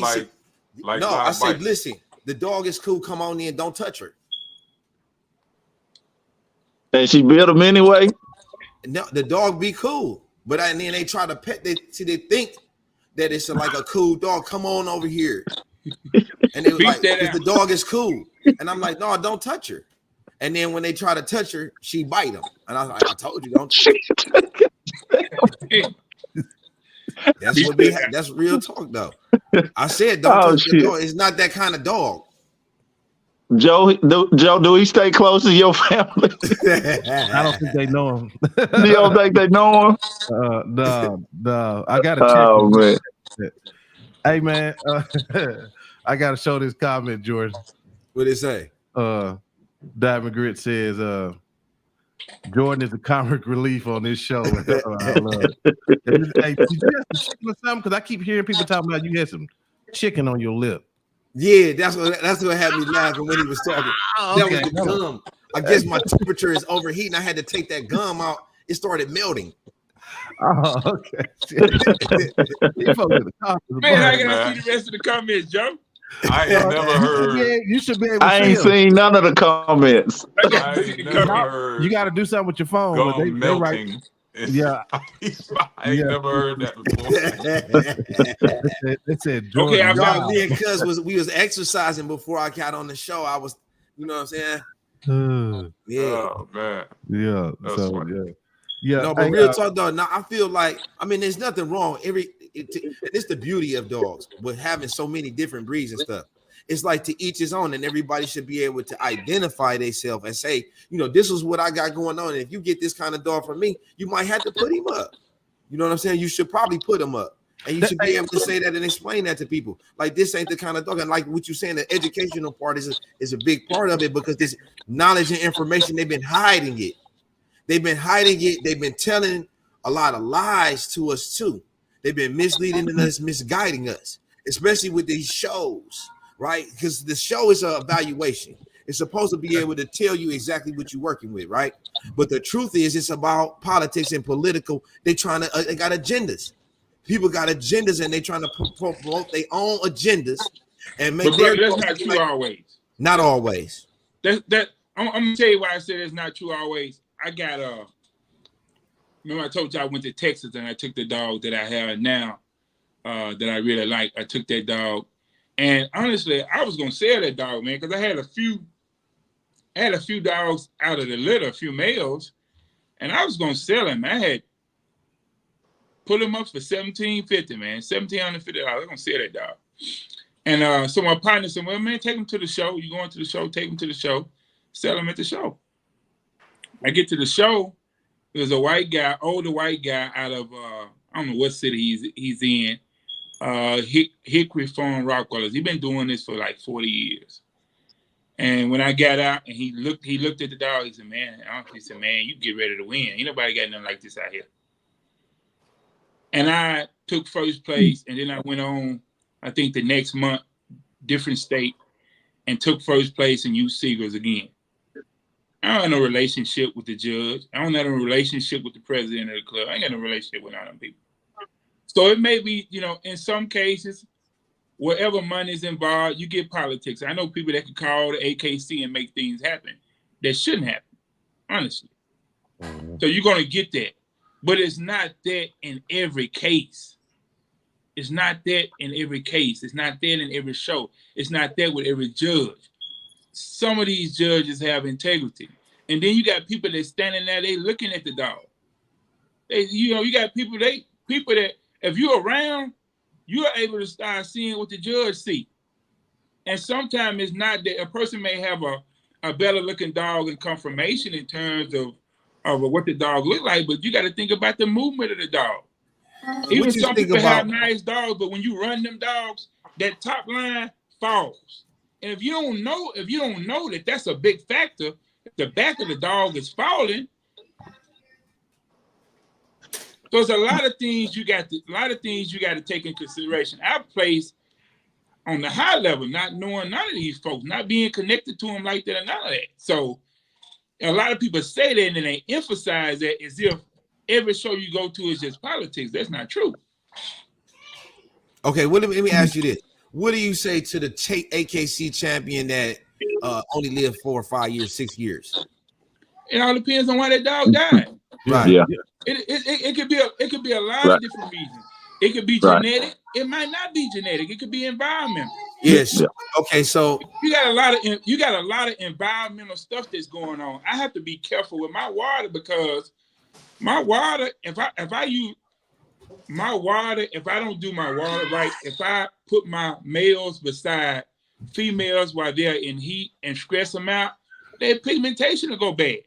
no, I said, listen, the dog is cool. Come on in. Don't touch her. And she bit him anyway? No, the dog be cool. But and then they try to pet. They think that it's like a cool dog. Come on over here. And they were like, the dog is cool. And I'm like, no, don't touch her. And then when they try to touch her, she bite them. And I was like, I told you, don't touch her. That's real talk, though. I said, don't touch the dog. It's not that kind of dog. Joe, do he stay close to your family? I don't think they know him. You don't think they know him? No. I got to check. Oh, man. Hey, man. I gotta show this comment, Jordan. What did it say? Diamond Grit says, Jordan is a comic relief on this show. I love it. Hey, did you have some chicken or something? Because I keep hearing people talking about you had some chicken on your lip. Yeah, that's what had me laughing when he was talking. That was the gum. I guess my temperature is overheating. I had to take that gum out. It started melting. Oh, okay. Man, I gotta see the rest of the comments, Joe. I ain't never heard. You should be able to I ain't seen none of the comments. I ain't never heard. You got to do something with your phone. Gum melting. Yeah. I ain't never heard that before. They said, okay, me and Cuz we was exercising before I got on the show. I was, you know what I'm saying? Yeah. Oh man. Yeah. That's so funny. yeah. No, but real talk though. Now I feel like there's nothing wrong. It's the beauty of dogs with having so many different breeds and stuff. It's like to each his own, and everybody should be able to identify themselves and say, this is what I got going on. And if you get this kind of dog from me, you might have to put him up. You know what I'm saying? You should probably put him up. And you should be able to say that and explain that to people. Like, this ain't the kind of dog. And like what you're saying, the educational part is a big part of it, because this knowledge and information, they've been hiding it. They've been hiding it. They've been telling a lot of lies to us too. They've been misleading us, misguiding us, especially with these shows, right? Because the show is an evaluation. It's supposed to be able to tell you exactly what you're working with, right? But the truth is, it's about politics and political. They got agendas. People got agendas, and they trying to promote their own agendas and make. But that's not true always. Not always. I'm gonna tell you why I said it's not true always. I got remember I told you I went to Texas and I took the dog that I have now that I really like. I took that dog, and honestly, I was gonna sell that dog, man, because I had a few dogs out of the litter, a few males, and I was gonna sell them. I had put them up for $1,750, man, $1,750. I'm gonna sell that dog. And so my partner said, "Well, man, take them to the show. You going to the show? Take them to the show. Sell them at the show." I get to the show. There's a white guy, older white guy out of I don't know what city he's in. Hickory Farm Rockwellers. He's been doing this for like 40 years. And when I got out and he looked at the dog, he said, "Man, you get ready to win. Ain't nobody got nothing like this out here." And I took first place, and then I went on, I think the next month, different state, and took first place in youth Seagulls again. I don't have no relationship with the judge. I don't have no relationship with the president of the club. I ain't got no relationship with all them people. So it may be, in some cases, wherever money is involved, you get politics. I know people that can call the AKC and make things happen that shouldn't happen, honestly. Mm-hmm. So you're going to get that. But it's not that in every case. It's not that in every case. It's not that in every show. It's not that with every judge. Some of these judges have integrity. And then you got people that standing there, they looking at the dog. You got people that if you're around, you're able to start seeing what the judge see. And sometimes it's not that a person may have a better looking dog in conformation in terms of what the dog look like, but you got to think about the movement of the dog. Even some people have nice dogs, but when you run them dogs, that top line falls. And if you don't know that that's a big factor, if the back of the dog is falling, there's a lot of things you got to take in consideration. I place on the high level, not knowing none of these folks, not being connected to them like that, and none of that. So a lot of people say that and they emphasize that as if every show you go to is just politics. That's not true. Okay, well, let me ask you this. What do you say to the AKC champion that only lived 4 or 5 years, 6 years? It all depends on why that dog died. Right. Yeah. It could be a lot of different reasons. It could be genetic. It might not be genetic. It could be environmental. Yes. Yeah. Okay. So you got a lot of environmental stuff that's going on. I have to be careful with my water because my water, if I don't do my water right, if I put my males beside females while they're in heat and stress them out, their pigmentation will go bad.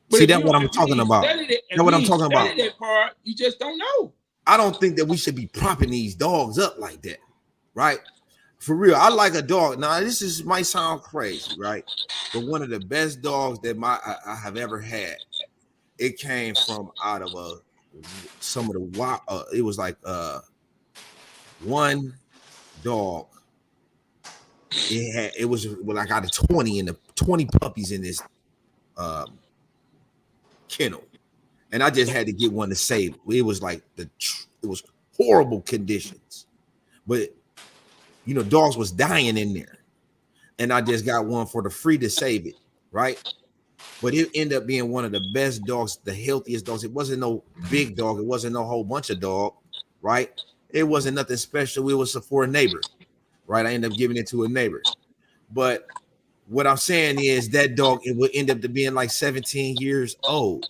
But see, that's what I'm talking about. That's what I'm talking about. That part, you just don't know. I don't think that we should be propping these dogs up like that, right? For real, I like a dog. Now, might sound crazy, right? But one of the best dogs that I have ever had, it came from out of some of the wild. It was like one dog. It was like out of 20 puppies in this kennel, and I just had to get one to save. It was like it was horrible conditions, but dogs was dying in there, and I just got one for the free to save it, right? But it ended up being one of the best dogs, the healthiest dogs. It wasn't no big dog. It wasn't no whole bunch of dog, right? It wasn't nothing special. It was for a neighbor, right? I ended up giving it to a neighbor. But what I'm saying is that dog, it would end up to being like 17 years old,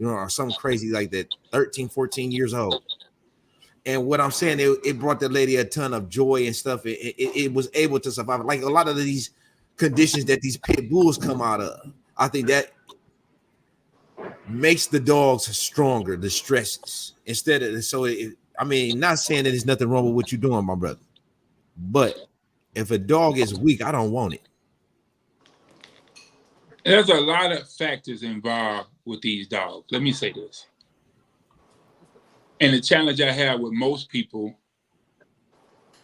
or something crazy like that, 13, 14 years old. And what I'm saying, it brought the lady a ton of joy and stuff. It was able to survive. Like a lot of these conditions that these pit bulls come out of, I think that makes the dogs stronger, the stresses. Instead of, not saying that there's nothing wrong with what you're doing, my brother. But if a dog is weak, I don't want it. There's a lot of factors involved with these dogs. Let me say this. And the challenge I have with most people,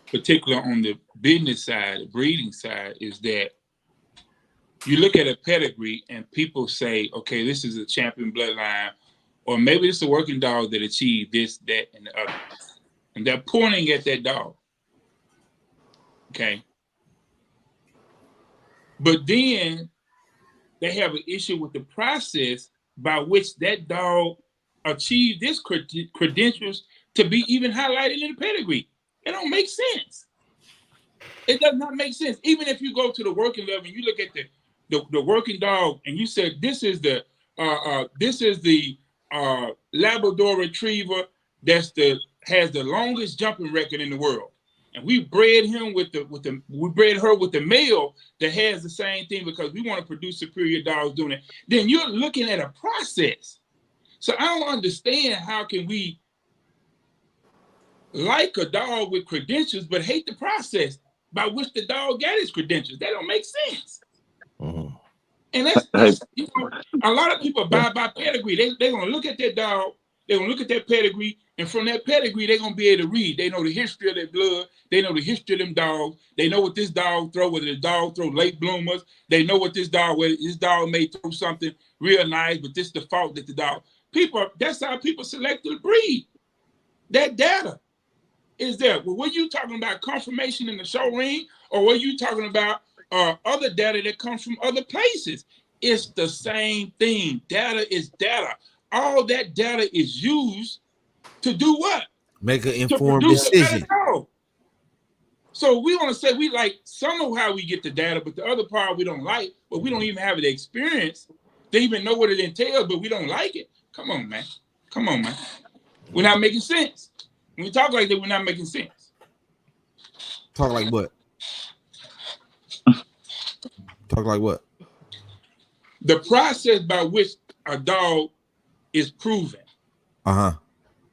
particularly on the business side, the breeding side, is that you look at a pedigree and people say, okay, this is a champion bloodline, or maybe it's a working dog that achieved this, that, and the other. And they're pointing at that dog. Okay. But then they have an issue with the process by which that dog achieved this credentials to be even highlighted in the pedigree. It don't make sense. It does not make sense. Even if you go to the working level and you look at the working dog and you said this is the Labrador Retriever has the longest jumping record in the world, and we bred him we bred her with the male that has the same thing because we want to produce superior dogs doing it. Then you're looking at a process. So I don't understand how can we like a dog with credentials but hate the process by which the dog got his credentials. That don't make sense. Mm-hmm. And that's a lot of people buy by pedigree. They're gonna look at that dog, they're gonna look at that pedigree, and from that pedigree, they're gonna be able to read. They know the history of their blood, they know the history of them dogs, they know what this dog throw, whether the dog throw late bloomers, they know what this dog may throw something real nice, but this is the fault that the dog. That's how people select the breed. That data is there. Well, were you talking about conformation in the show ring, or were you talking about other data that comes from other places? It's the same thing. Data is data. All that data is used to do what? Make an informed decision. So we want to say we like some of how we get the data, but the other part we don't like, but we don't even have the experience. They even know what it entails, but we don't like it. Come on, man. We're not making sense. When we talk like that, we're not making sense. Talk like what? Talk like what? The process by which a dog is proven. Uh-huh.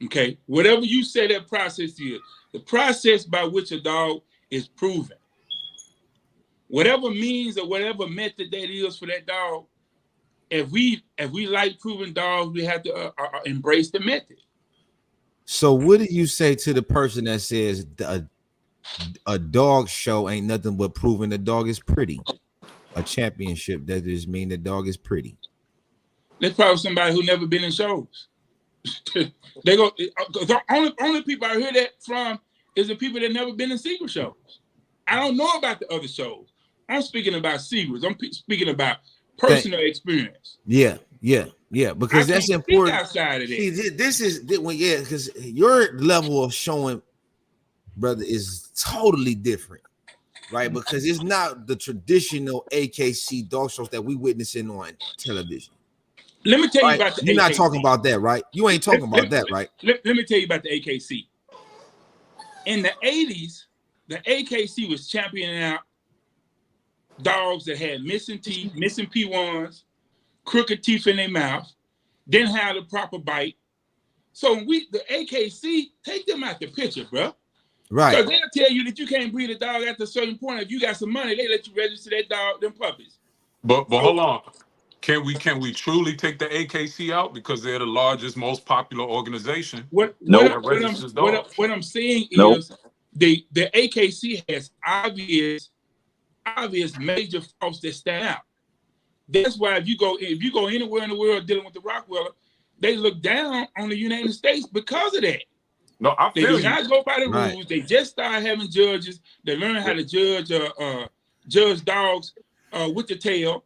Okay. Whatever you say that process is, the process by which a dog is proven. Whatever means or whatever method that is for that dog, if we like proven dogs, we have to embrace the method. So what do you say to the person that says a dog show ain't nothing but proving the dog is pretty? A championship, that just mean the dog is pretty. That's probably somebody who never been in shows. They go. The only people I hear that from is the people that never been in secret shows. I don't know about the other shows. I'm speaking about secrets. I'm speaking about personal experience. Yeah. Because that's important. Outside of that. See, this is because your level of showing, brother, is totally different, right? Because it's not the traditional AKC dog shows that we witnessing on television. Let me tell you about the You're AKC. not talking about that, right? You ain't talking about that, right? Let me tell you about the AKC. In the 80s, the AKC was championing out dogs that had missing teeth, missing P1s, crooked teeth in their mouth, didn't have the proper bite. So the AKC, take them out the picture, bro. Right. Because they'll tell you that you can't breed a dog after a certain point. If you got some money, they let you register that dog, them puppies. But hold on. Can we truly take the AKC out because they're the largest, most popular organization? What I'm saying Nope. is the AKC has obvious major faults that stand out. That's why if you go anywhere in the world dealing with the Rottweiler, they look down on the United States because of that. No, I They feel do you. not go by the Right. rules. They just started having judges. They learn how to judge dogs with the tail.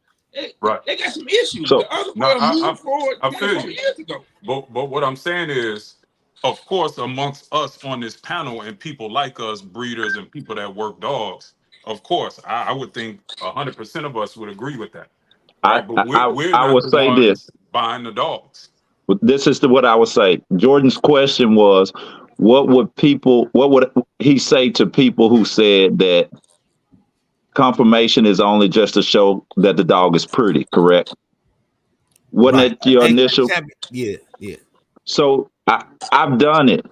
Right. They got some issues. So- The other No, world I moved forward I 3 feel or 4 you. years ago. But what I'm saying is, of course, amongst us on this panel and people like us, breeders and people that work dogs, of course, I would think 100% of us would agree with that, right? But we're I not would the say ones this. buying the dogs. This is what I would say. Jordan's question was, what would he say to people who said that conformation is only just to show that the dog is pretty, correct? Wasn't Right. it your initial? Yeah. So I've done it.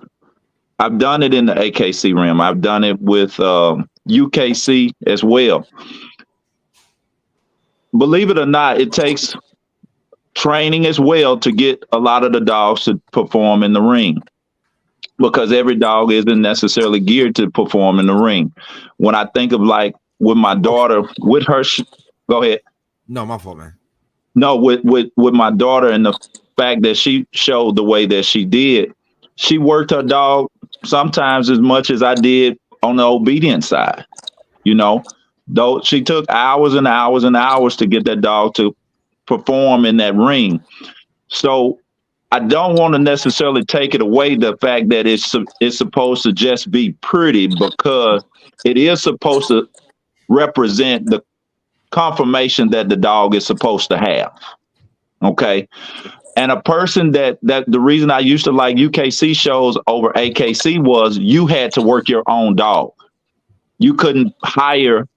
I've done it in the AKC realm. I've done it with UKC as well. Believe it or not, it takes training as well to get a lot of the dogs to perform in the ring, because every dog isn't necessarily geared to perform in the ring. When I think of like with my daughter, with her, go ahead. No, my fault, man. No, with my daughter and the fact that she showed the way that she did, she worked her dog sometimes as much as I did on the obedience side. You know, though she took hours and hours and hours to get that dog to perform in that ring. So I don't want to necessarily take it away the fact that it's supposed to just be pretty, because it is supposed to represent the conformation that the dog is supposed to have. Okay. And a person that the reason I used to like UKC shows over AKC was you had to work your own dog. You couldn't hire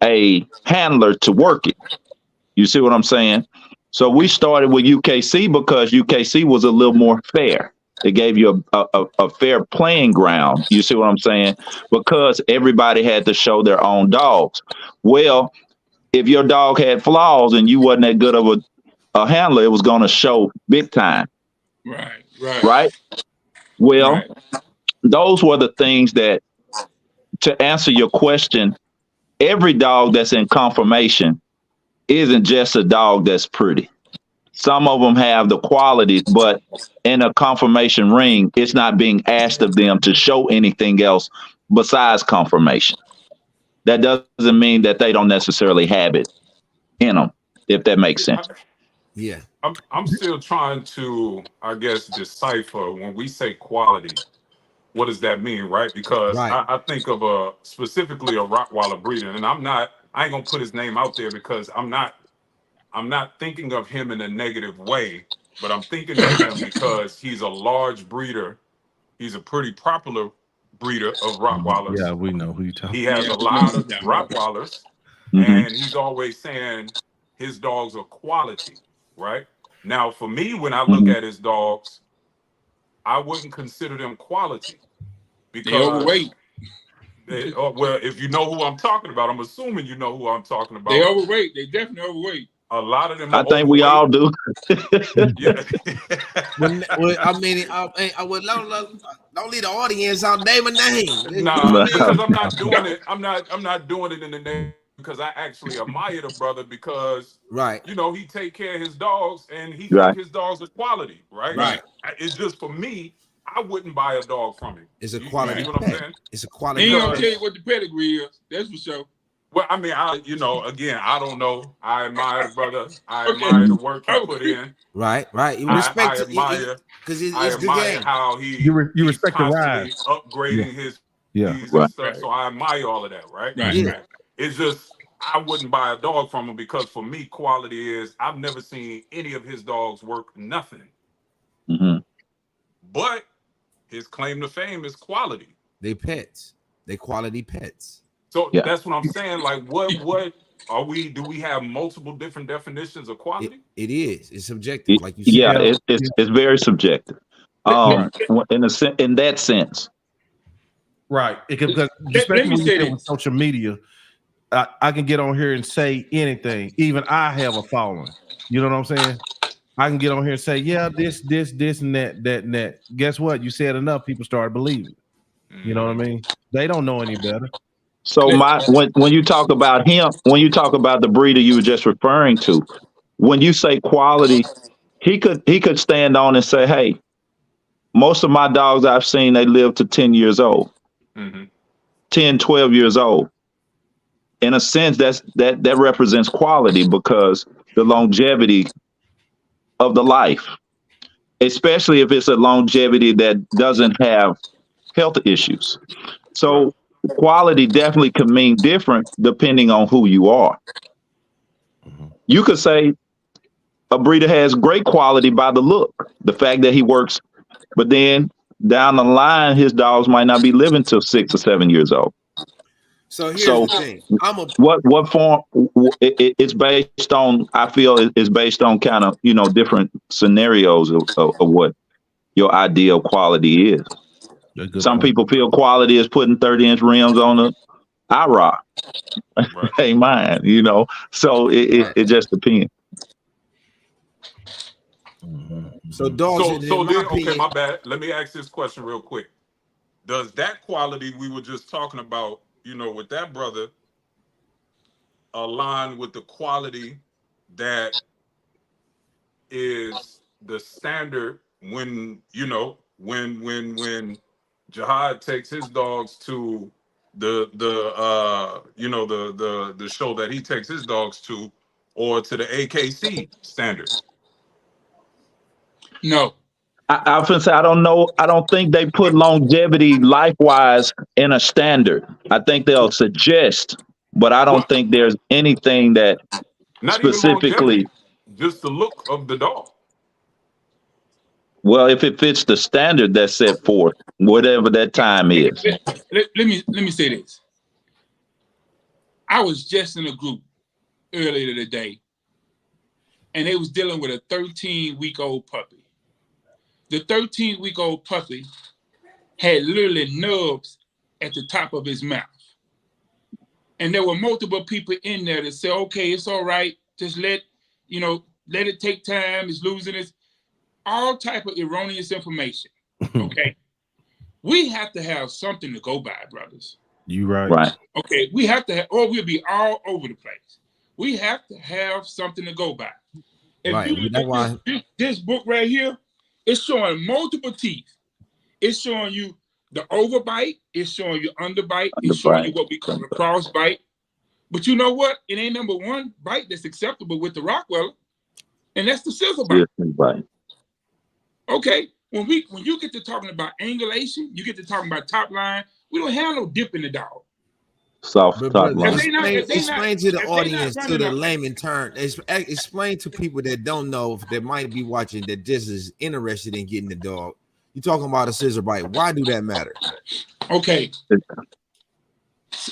a handler to work it. You see what I'm saying? So we started with UKC because UKC was a little more fair. It gave you a fair playing ground. You see what I'm saying? Because everybody had to show their own dogs. Well, if your dog had flaws and you wasn't that good of a handler, it was going to show big time. Right. Well, Right. those were the things that, to answer your question, every dog that's in conformation isn't just a dog that's pretty. Some of them have the qualities, but in a conformation ring, it's not being asked of them to show anything else besides conformation. That doesn't mean that they don't necessarily have it in them, if that makes sense. Yeah. I'm still trying to, I guess, decipher when we say quality. What does that mean, right? Because Right. I think of specifically a Rottweiler breeder, and I ain't gonna put his name out there because I'm not thinking of him in a negative way, but I'm thinking of him because he's a large breeder. He's a pretty popular breeder of Rottweilers. Yeah, we know who you talking. He has a lot of Rottweilers, Mhm. and he's always saying his dogs are quality, right? Now, for me, when I look Mhm. at his dogs, I wouldn't consider them quality They because overweight. well, if you know who I'm talking about, I'm assuming you know who I'm talking about. They overweight. They definitely overweight. A lot of them. I think we all do. Yeah. I mean, I would don't leave the audience out. Name a name. Nah, because I'm not doing it. I'm not doing it in the name because I actually admire the brother because Right. you know he take care of his dogs and he Right. think his dogs are quality, right? Right. It's just for me, I wouldn't buy a dog from him. It's a You quality see what I'm pet. saying? It's a He quality ain't gonna pet. tell you what the pedigree is. That's for sure. Well, I mean, again, I don't know. I admire the brother. I Okay. admire the work he put in. Right. You I respect admire. because I it's good admire game. how he You he's respect the constantly ride. upgrading his Yeah. fees Right. and stuff. So I admire all of that, right? Right. Yeah. Right. It's just I wouldn't buy a dog from him because for me, quality is I've never seen any of his dogs work nothing. Mhm. But his claim to fame is quality. They pets. They quality pets. So Yeah. that's what I'm saying. Like, what are we? Do we have multiple different definitions of quality? It is. It's subjective, like you said. Yeah, it's very subjective. In that sense, Right. Because Let especially me when you say deal with this. social media, I can get on here and say anything. Even I have a following. You know what I'm saying? I can get on here and say, yeah, this, and that, and that. Guess what? You said enough, people started believing. You know what I mean? They don't know any better. So when you talk about him, when you talk about the breeder you were just referring to, when you say quality, he could stand on and say, hey, most of my dogs I've seen, they live to 10 years old, Mm-hmm. 10, 12 years old. In a sense, that represents quality because the longevity of the life, especially if it's a longevity that doesn't have health issues. Right. So quality definitely can mean different depending on who you are. You could say a breeder has great quality by the look, the fact that he works, but then down the line, his dogs might not be living till 6 or 7 years old. So here's So the thing. what form it's based on, I feel it's based on kind of, different scenarios of what your ideal quality is. Some people feel quality is putting 30-inch rims on a IROC. Right. Hey, mine, so it just depends. So dogs, So in my then, okay, opinion, my bad. Let me ask this question real quick. Does that quality we were just talking about, with that brother, align with the quality that is the standard when when Jihad takes his dogs to the show that he takes his dogs to, or to the AKC standard? No. I often say I don't know. I don't think they put longevity life-wise in a standard. I think they'll suggest, but I don't What? think there's anything that Not even specifically. longevity, just the look of the dog. Well, if it fits the standard that's set forth, whatever that time is. Let me say this. I was just in a group earlier today, and they was dealing with a 13-week-old puppy. The 13-week-old puppy had literally nubs at the top of his mouth. And there were multiple people in there that said, okay, it's all right. Just let it take time. It's losing its, all type of erroneous information. Okay. We have to have something to go by, brothers. You right. Right. Okay. We have to have, or we'll be all over the place. We have to have something to go by. If right. you look at this book right here, it's showing multiple teeth. It's showing you the overbite. It's showing you underbite. It's showing you what we call a cross bite. But you know what? It ain't number one bite that's acceptable with the Rottweiler, and that's the scissor bite. Right. Okay. When you get to talking about angulation, you get to talking about top line. We don't have no dip in the dog. Soft top line. Explain to the audience, to the layman term. Explain to people that don't know, that might be watching, that just is interested in getting the dog. You're talking about a scissor bite. Why do that matter? Okay.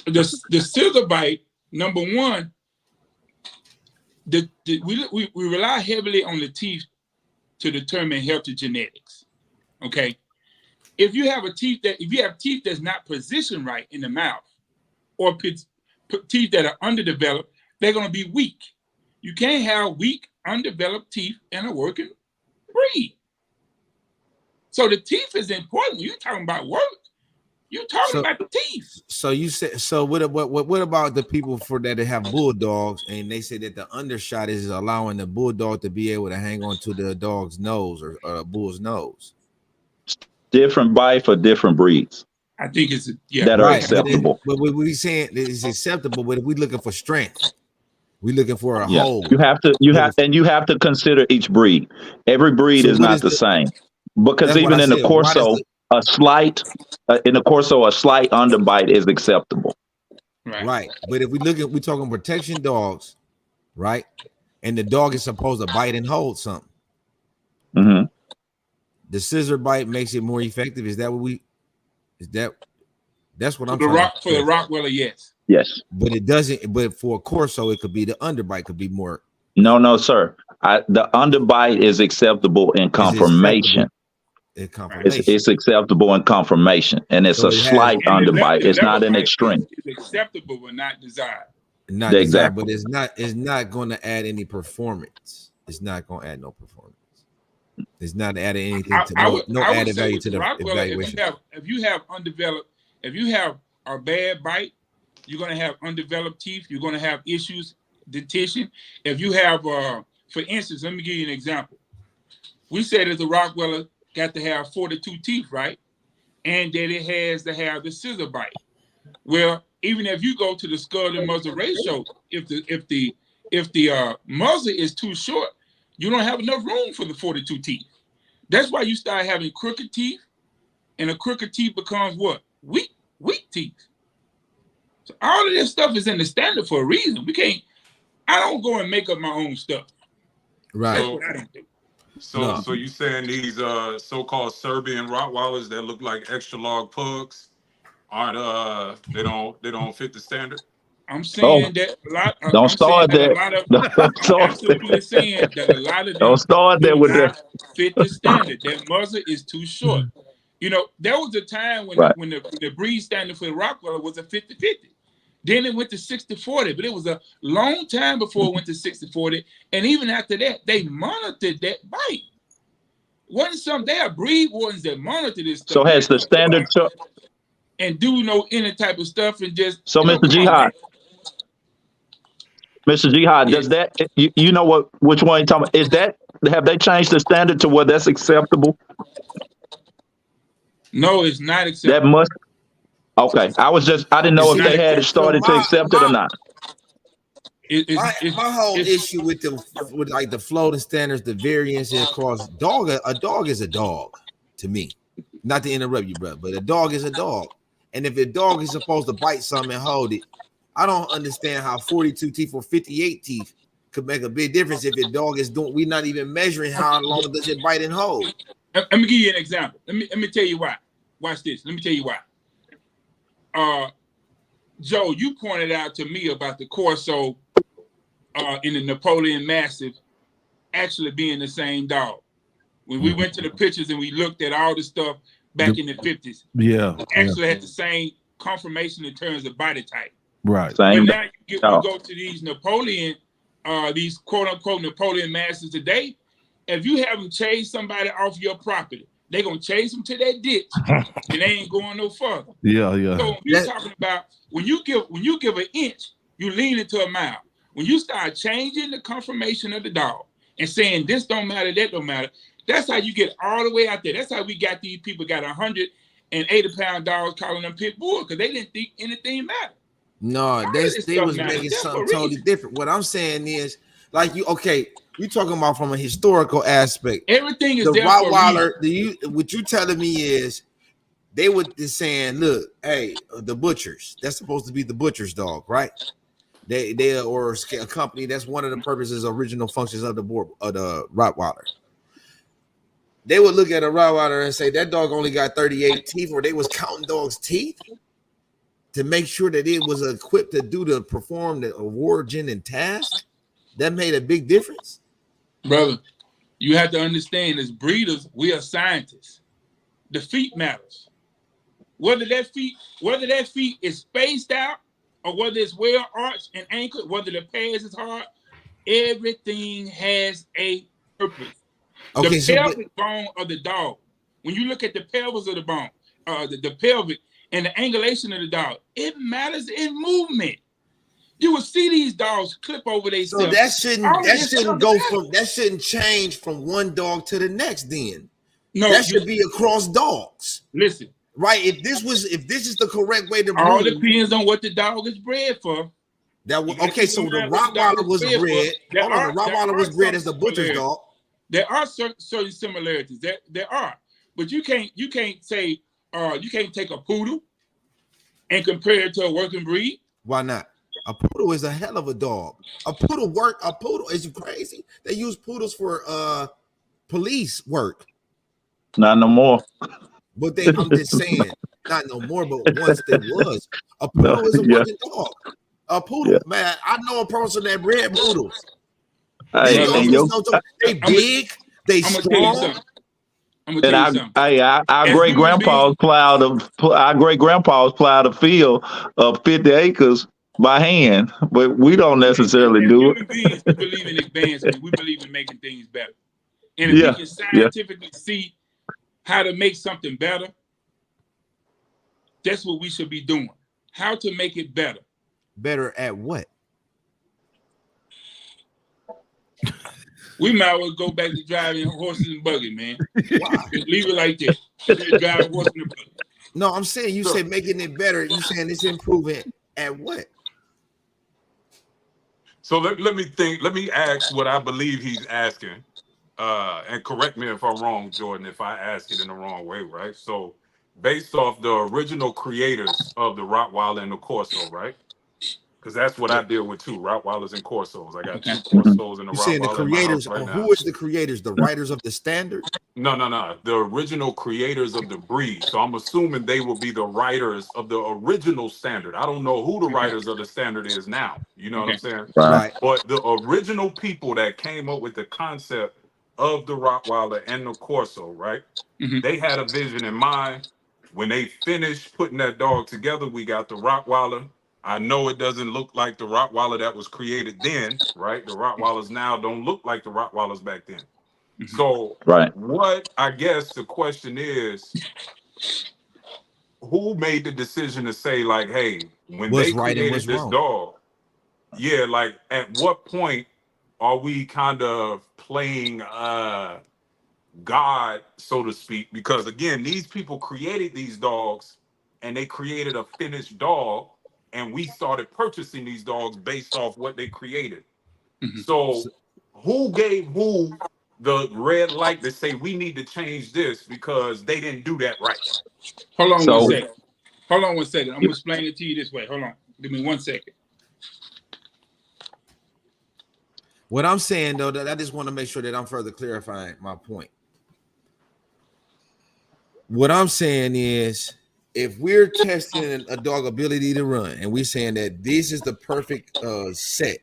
The scissor bite, number one, we rely heavily on the teeth to determine healthy genetics. Okay. If you have teeth that's not positioned right in the mouth, or teeth that are underdeveloped, they're going to be weak. You can't have weak, undeveloped teeth in a working breed. So the teeth is important. You're talking about work. You're talking about the teeth. So you said, so what about the people that have bulldogs, and they say that the undershot is allowing the bulldog to be able to hang on to the dog's nose, or a bull's nose? Different bite for different breeds. I think it's that are acceptable. But we saying it's acceptable, but if we're looking for strength, we're looking for a hole. You have to consider each breed. Every breed is not the same, because even in the Corso, a slight underbite is acceptable. Right. But if we're talking protection dogs, right? And the dog is supposed to bite and hold something. Mm-hmm. The scissor bite makes it more effective. Is that what that's what I'm for the Rottweiler, yes. Yes. But it doesn't, but for a Corso, it could be the underbite could be more. No, sir. The underbite is acceptable in conformation. conformation. It's acceptable in conformation, and it's So a slight underbite. It's not an extreme. It's acceptable but not desired. Not desired, Exactly. but it's not going to add any performance. It's not going to add no performance. It's not adding anything to no added value to the evaluation. If you have a bad bite, you're going to have undeveloped teeth. You're going to have issues, dentition. If you have, for instance, let me give you an example. We said that the Rottweiler got to have 42 teeth, right? And that it has to have the scissor bite. Well, even if you go to the skull to muzzle ratio, if the muzzle is too short, you don't have enough room for the 42 teeth. That's why you start having crooked teeth, and a crooked teeth becomes what? Weak teeth. So all of this stuff is in the standard for a reason. I don't go and make up my own stuff. Right. That's what I don't do. So you saying these so-called Serbian Rottweilers that look like extra long pugs aren't they don't fit the standard? I'm saying that a lot. Don't start there. I'm absolutely saying that a lot of them Don't start there with not fit the standard. That muzzle is too short. You know, there was a time when the breed standard for the Rottweiler was a 50-50. Then it went to 60-40, but it was a long time before it went to 60-40. And even after that, they monitored that bite. There are breed wardens that monitor this stuff. So has the standard and do any type of stuff and just Mr. Jihad. Mr. Jihad, does that you know which one you're talking about? Is that have they changed the standard to where that's acceptable? No, it's not acceptable. That must. Okay, I didn't know if they had started to accept it or not. My whole issue with like the floating standards, the variance across a dog is a dog to me. Not to interrupt you, brother, but a dog is a dog. And if a dog is supposed to bite something and hold it, I don't understand how 42 teeth or 58 teeth could make a big difference if a dog is doing. We're not even measuring how long does it bite and hold. Let me give you an example. Let me tell you why. Watch this. Let me tell you why. Joe, you pointed out to me about the Corso in the Napoleon Mastiff actually being the same dog. When we went to the pictures and we looked at all the stuff back in the 50s, actually had the same conformation in terms of body type. Right. But now you go to these Napoleon, these quote unquote Napoleon Mastiffs today. If you haven't chased somebody off your property, they're gonna chase them to that ditch, and they ain't going no further. Yeah. So we're talking about when you give an inch, you lean into a mile. When you start changing the conformation of the dog and saying this don't matter, that don't matter, that's how you get all the way out there. That's how we got these people got 180-pound dogs calling them pit bull because they didn't think anything mattered. No, they was making something totally different. What I'm saying is, like you talking about from a historical aspect. Everything is the there Rottweiler. What you telling me is they were just saying, look, hey, the butchers. That's supposed to be the butcher's dog, right? They or a company. That's one of the purposes, original functions of the Rottweiler. They would look at a Rottweiler and say that dog only got 38 teeth, or they was counting dogs' teeth to make sure that it was equipped to perform the origin and task. That made a big difference. Brother, you have to understand as breeders, we are scientists. The feet matters. Whether that feet is spaced out or whether it's well arched and anchored, whether the pads is hard, everything has a purpose. Okay, the pelvic bone of the dog, when you look at the pelvis of the bone, the pelvic and the angulation of the dog, it matters in movement. You will see these dogs clip over themselves. So that shouldn't change from one dog to the next. Then that should be across dogs. Listen, right? If this is the correct way to breed, all depends on what the dog is bred for. So the Rottweiler was bred. The Rottweiler was bred as the butcher's dog. There are certain similarities. There are, but you can't say you can't take a poodle and compare it to a working breed. Why not? A poodle is a hell of a dog. A poodle is crazy. They use poodles for police work. Not no more. But I'm just saying, not no more, but once there was. A poodle is a working dog. A poodle, man. I know a person that bred poodles. They big, they strong. I'm gonna tell you something. Our As great human beings, grandpas plowed a field of 50 acres by hand, but we don't necessarily as do it. human beings, we believe in advancement. We believe in making things better. And if we Yeah, can yeah. scientifically see how to make something better, that's what we should be doing. How to make it better. Better at what? We might as well go back to driving horses and buggy, man. Why? Just leave it like that. Just drive horses and buggy. No, I'm saying you said making it better. You saying it's improving at what? So let me think. Let me ask what I believe he's asking, and correct me if I'm wrong, Jordan. If I ask it in the wrong way, right? So, based off the original creators of the Rottweiler and the Corso, right? Because that's what I deal with too, Rottweilers and Corsos. I got 2 Corsos and a You saying the Rottweiler in my house creators? right now. Who is the creators? The writers of the standard? No. The original creators of the breed. So I'm assuming they will be the writers of the original standard. I don't know who the writers of the standard is now. You know what I'm saying? Right. But the original people that came up with the concept of the Rottweiler and the Corso, right? They had a vision in mind. When they finished putting that dog together, we got the Rottweiler. I know it doesn't look like the Rottweiler that was created then, right? The Rottweilers now don't look like the Rottweilers back then. So, what I guess the question is, who made the decision to say, like, hey, when What's they right and created what's this wrong? dog, yeah, like, at what point are we kind of playing God, so to speak? Because, again, these people created these dogs, and they created a finished dog, and we started purchasing these dogs based off what they created. So, who gave who the red light to say we need to change this because they didn't do that right? Hold on 1 second. Hold on 1 second. I'm gonna explain it to you this way. Hold on. Give me 1 second. What I'm saying though, that I just want to make sure that I'm further clarifying my point. What I'm saying is, if we're testing a dog ability to run, and we're saying that this is the perfect set,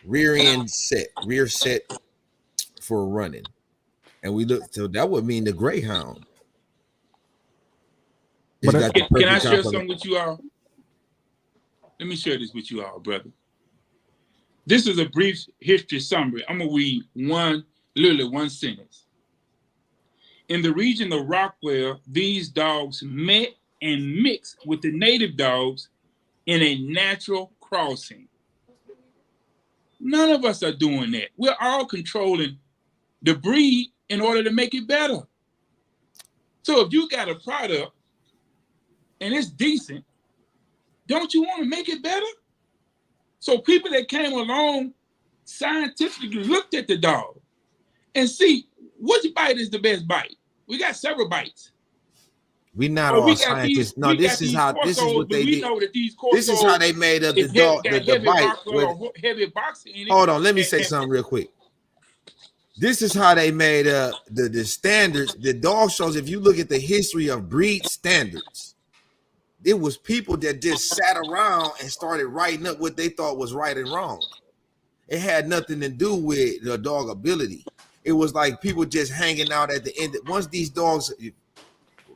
rear set for running, and we look, so that would mean the Greyhound. Can I share something with you all? Let me share this with you all, brother. This is a brief history summary. I'm gonna read literally one sentence. In the region of Rockwell, these dogs met and mixed with the native dogs in a natural crossing. None of us are doing that. We're all controlling the breed in order to make it better. So if you got a product and it's decent, don't you want to make it better? So people that came along scientifically looked at the dog and see which bite is the best bite. We got several bites. We're not all scientists. No, this is what they did. This is how they made up the dog, the bite. Heavy boxing in it. Hold on, let me say something real quick. This is how they made up the standards. The dog shows, if you look at the history of breed standards, it was people that just sat around and started writing up what they thought was right and wrong. It had nothing to do with the dog ability. It was like people just hanging out at the end. Once these dogs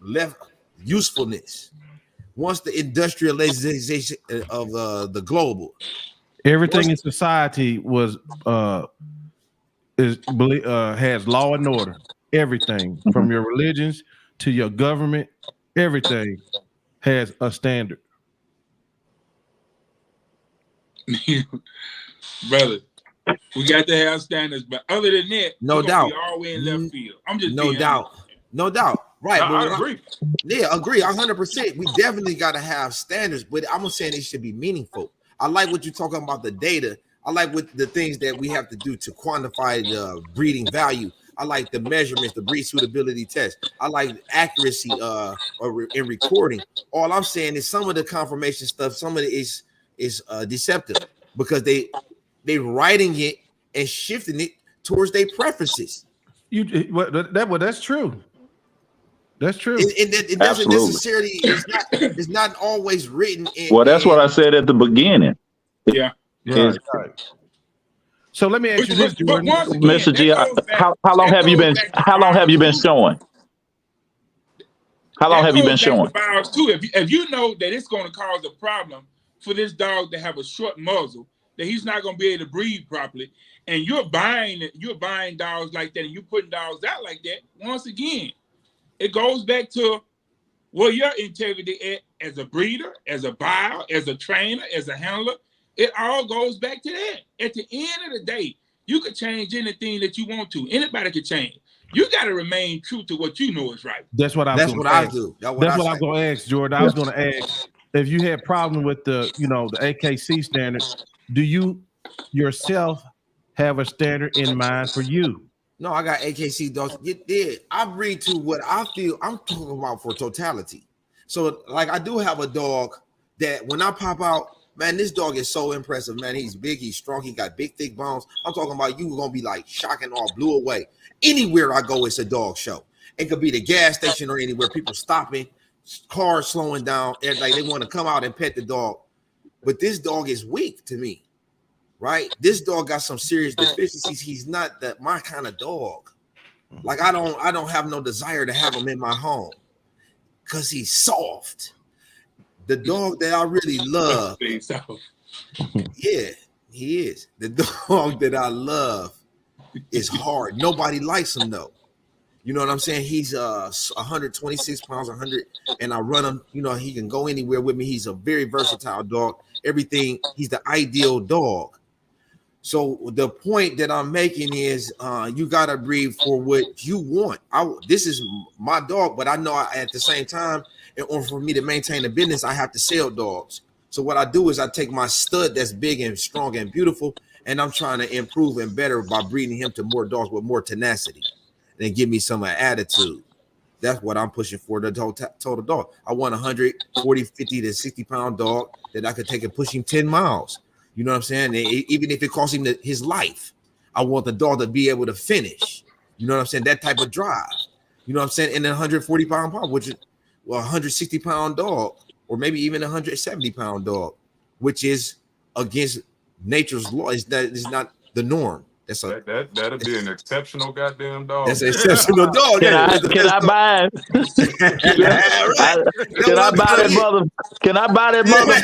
left usefulness, once the industrialization of the global, everything in society was has law and order. Everything from your religions to your government, everything has a standard. Brother, we got to have standards, but other than that, no doubt, be all the way in left field. I'm just no doubt. Right? No, I agree. I agree 100%. We definitely got to have standards, but I'm saying it should be meaningful. I like what you're talking about, the data. I like what the things that we have to do to quantify the breeding value. I like the measurements, the breed suitability test. I like accuracy in recording. All I'm saying is some of the conformation stuff, some of it is deceptive because they writing it and shifting it towards their preferences. That's true. That's true. It doesn't necessarily. It's not always written. That's what I said at the beginning. Yeah. Right. So let me ask you this, Mr. G, how long have you been showing? How long have you been That goes showing? back to bios too. If you know that it's going to cause a problem for this dog to have a short muzzle, that he's not going to be able to breathe properly, and you're buying dogs like that, and you're putting dogs out like that. Once again, it goes back to where your integrity at as a breeder, as a buyer, as a trainer, as a handler. It all goes back to that. At the end of the day, you could change anything that you want to. Anybody could change. You got to remain true to what you know is right. That's what I was going to ask. That's what I was going to ask, Jordan. I was going to ask if you had problem with the AKC standard. Do you yourself have a standard in mind for you? No, I got AKC dogs. It did. I breed to what I feel. I'm talking about for totality. So, like, I do have a dog that when I pop out, man, this dog is so impressive, man. He's big, he's strong, he got big, thick bones. I'm talking about you gonna be like shocking or blew away. Anywhere I go, it's a dog show. It could be the gas station or anywhere, people stopping, cars slowing down, and like they want to come out and pet the dog. But this dog is weak to me, right? This dog got some serious deficiencies. He's not my kind of dog. Like I don't have no desire to have him in my home because he's soft. The dog that I really love, yeah, he is. The dog that I love is hard. Nobody likes him though. You know what I'm saying? He's 126 pounds, 100, and I run him. You know, he can go anywhere with me. He's a very versatile dog. Everything. He's the ideal dog. So the point that I'm making is you got to breed for what you want. This is my dog, but I know at the same time, in order for me to maintain the business, I have to sell dogs. So what I do is I take my stud that's big and strong and beautiful, and I'm trying to improve and better by breeding him to more dogs with more tenacity and give me some attitude. That's what I'm pushing for, the total dog. I want 140, 50 to 60 pound dog that I could take and push him 10 miles. You know what I'm saying? Even if it costs him his life, I want the dog to be able to finish. You know what I'm saying? That type of drive. You know what I'm saying? And 140 pound pop, which is 160 pound dog, or maybe even 170 pound dog, which is against nature's law. Is not the norm. That'll be an exceptional goddamn dog. That's an exceptional dog. Can I buy it? Can I buy that mother? Can I buy that mother?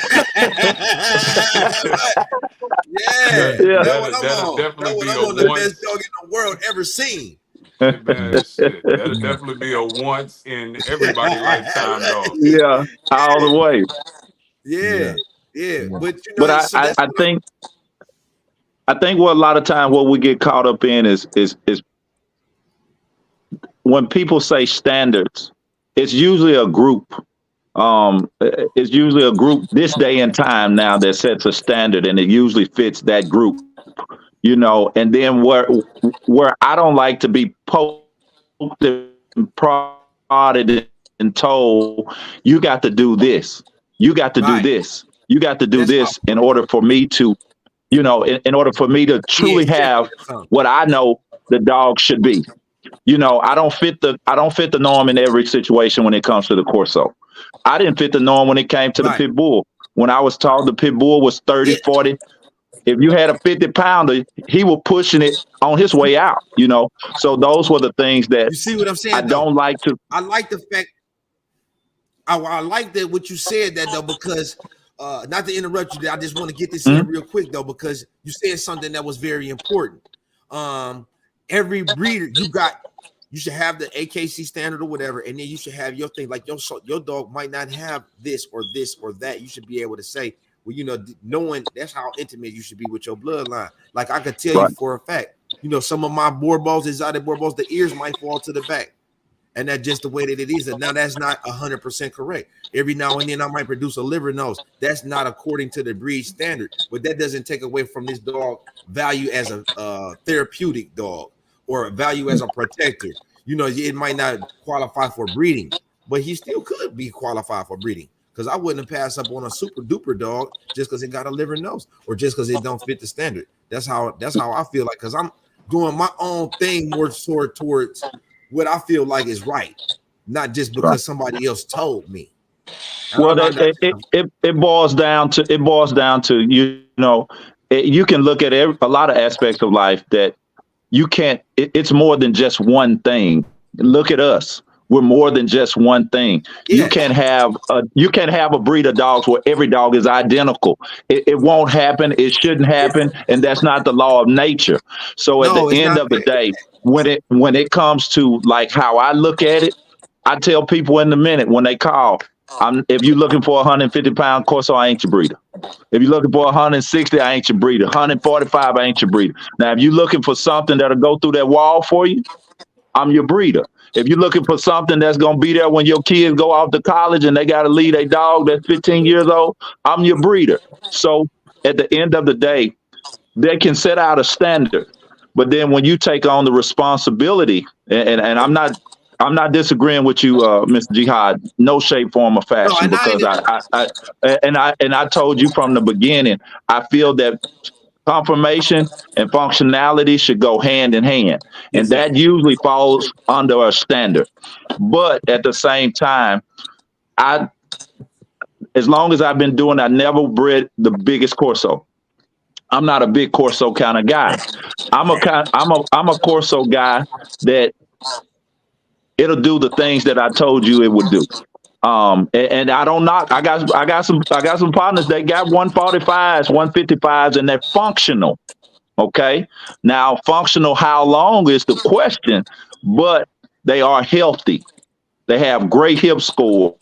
That'll definitely be the best dog in the world ever seen. Man, shit. That'll definitely be a once in everybody's lifetime dog. Yeah, all the way. Yeah. But I think what a lot of times what we get caught up in is when people say standards, it's usually a group. It's usually a group this day and time now that sets a standard, and it usually fits that group, you know. And then where I don't like to be poked and prodded and told, you got to do this, you got to do this, you got to do this in order for me to, you know, in order for me to truly have what I know the dog should be. You know, I don't fit the norm in every situation when it comes to the Corso. I didn't fit the norm when it came to the pit bull. When I was taught the pit bull was 30, 40. If you had a 50 pounder, he was pushing it on his way out, you know. So those were the things that you see what I'm saying. I don't like to. I like the fact. I like that what you said that though, because not to interrupt you, I just want to get this in real quick though, because you said something that was very important. Every breeder you should have the AKC standard or whatever, and then you should have your thing. Like your dog might not have this or that. You should be able to say, well, you know, knowing that's how intimate you should be with your bloodline. Like I could tell you for a fact, you know, some of my Borbos, exotic Borbos, the ears might fall to the back. And that's just the way that it is. And now that's not 100% correct. Every now and then I might produce a liver nose. That's not according to the breed standard. But that doesn't take away from this dog value as a therapeutic dog or a value as a protector. You know, it might not qualify for breeding, but he still could be qualified for breeding. Because I wouldn't pass up on a super duper dog just because it got a liver nose or just because it don't fit the standard. That's how I feel like, because I'm doing my own thing more towards what I feel like is right, not just because somebody else told me. Well, it boils down to you know, you can look at a lot of aspects of life that you can't. It's more than just one thing. Look at us. We're more than just one thing. Yeah. You can't have a breed of dogs where every dog is identical. It won't happen. It shouldn't happen, and that's not the law of nature. So at the No, it's end not. of the day, when it comes to like how I look at it, I tell people in the minute when they call, if you're looking for a 150-pound Corso, I ain't your breeder. If you're looking for 160, I ain't your breeder. 145, I ain't your breeder. Now, if you're looking for something that'll go through that wall for you, I'm your breeder. If you're looking for something that's going to be there when your kids go off to college and they got to lead a dog that's 15 years old, I'm your breeder. So at the end of the day, they can set out a standard. But then when you take on the responsibility, and I'm not disagreeing with you, Mr. Jihad, no shape, form, or No, fashion, and because I told you from the beginning, I feel that conformation and functionality should go hand in hand. And yes, sir. that usually falls under a standard. But at the same time, as long as I've been doing, I never bred the biggest Corso. I'm not a big Corso kind of guy. I'm a Corso guy that it'll do the things that I told you it would do. And I don't knock. I got some partners that got 145s, 155s, and they're functional. Okay. Now, functional, how long is the question, but they are healthy. They have great hip score.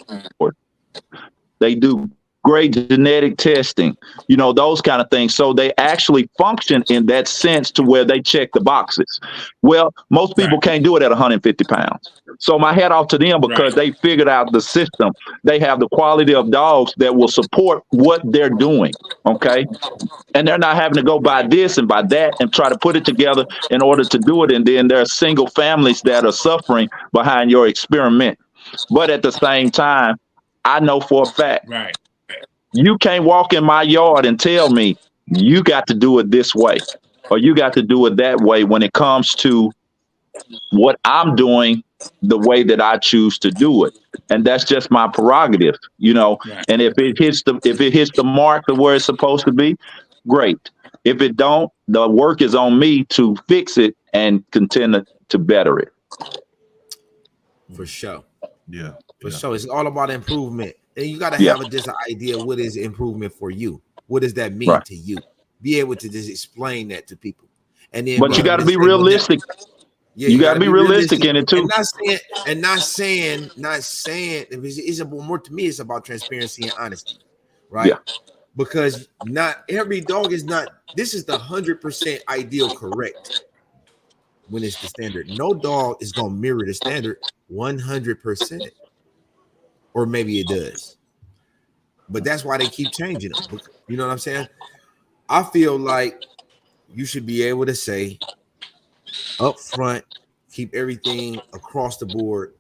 They do great genetic testing, those kind of things. So they actually function in that sense to where they check the boxes. Well, most people can't do it at 150 pounds. So my hat off to them because they figured out the system. They have the quality of dogs that will support what they're doing. Okay. And they're not having to go buy this and buy that and try to put it together in order to do it. And then there are single families that are suffering behind your experiment. But at the same time, I know for a fact, you can't walk in my yard and tell me you got to do it this way or you got to do it that way when it comes to what I'm doing the way that I choose to do it. And that's just my prerogative, and if it hits the mark of where it's supposed to be, great. If it don't, the work is on me to fix it and continue to better it. For sure. Yeah. For sure. It's all about improvement. And you got to have just an idea what is improvement for you. What does that mean to you? Be able to just explain that to people. And then, but you got to be realistic. You got to be realistic in it too. And not saying it's about more to me, it's about transparency and honesty, right? Yeah. Because not every dog is not, this is the 100% ideal correct when it's the standard. No dog is going to mirror the standard 100%. Or maybe it does. But that's why they keep changing them. You know what I'm saying? I feel like you should be able to say up front, keep everything across the board.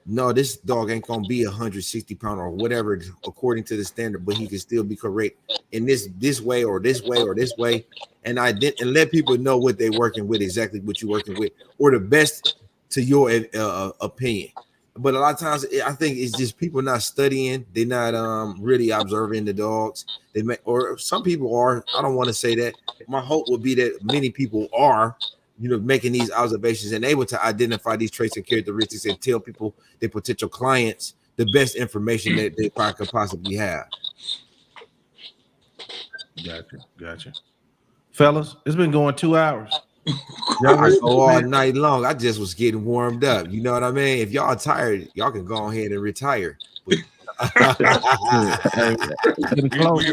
No, this dog ain't gonna be 160 pound or whatever according to the standard, but he can still be correct in this way or this way or this way. And and let people know what they're working with, exactly what you're working with, or the best to your opinion. But a lot of times, I think it's just people not studying. They're not really observing the dogs. Or some people are. I don't want to say that. My hope would be that many people are, making these observations and able to identify these traits and characteristics and tell people, their potential clients, the best information that they could possibly have. Gotcha. Fellas, it's been going 2 hours. Y'all can go all night long. I just was getting warmed up. You know what I mean? If y'all tired, y'all can go ahead and retire. We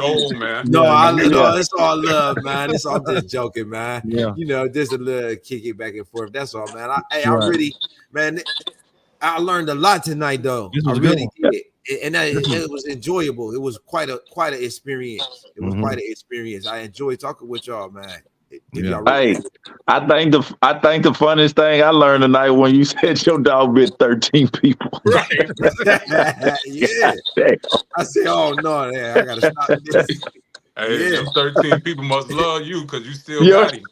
old, man. No, it's all love, man. It's all just joking, man. Yeah. Just a little kick it back and forth. That's all, man. I really, man, I learned a lot tonight, though. I really did. And it was enjoyable. It was quite an experience. It was quite an experience. I enjoyed talking with y'all, man. Hey, I think the funniest thing I learned tonight when you said your dog bit 13 people. Right. Yeah. I said, oh no, I gotta stop this. Hey, them 13 people must love you because you still got him.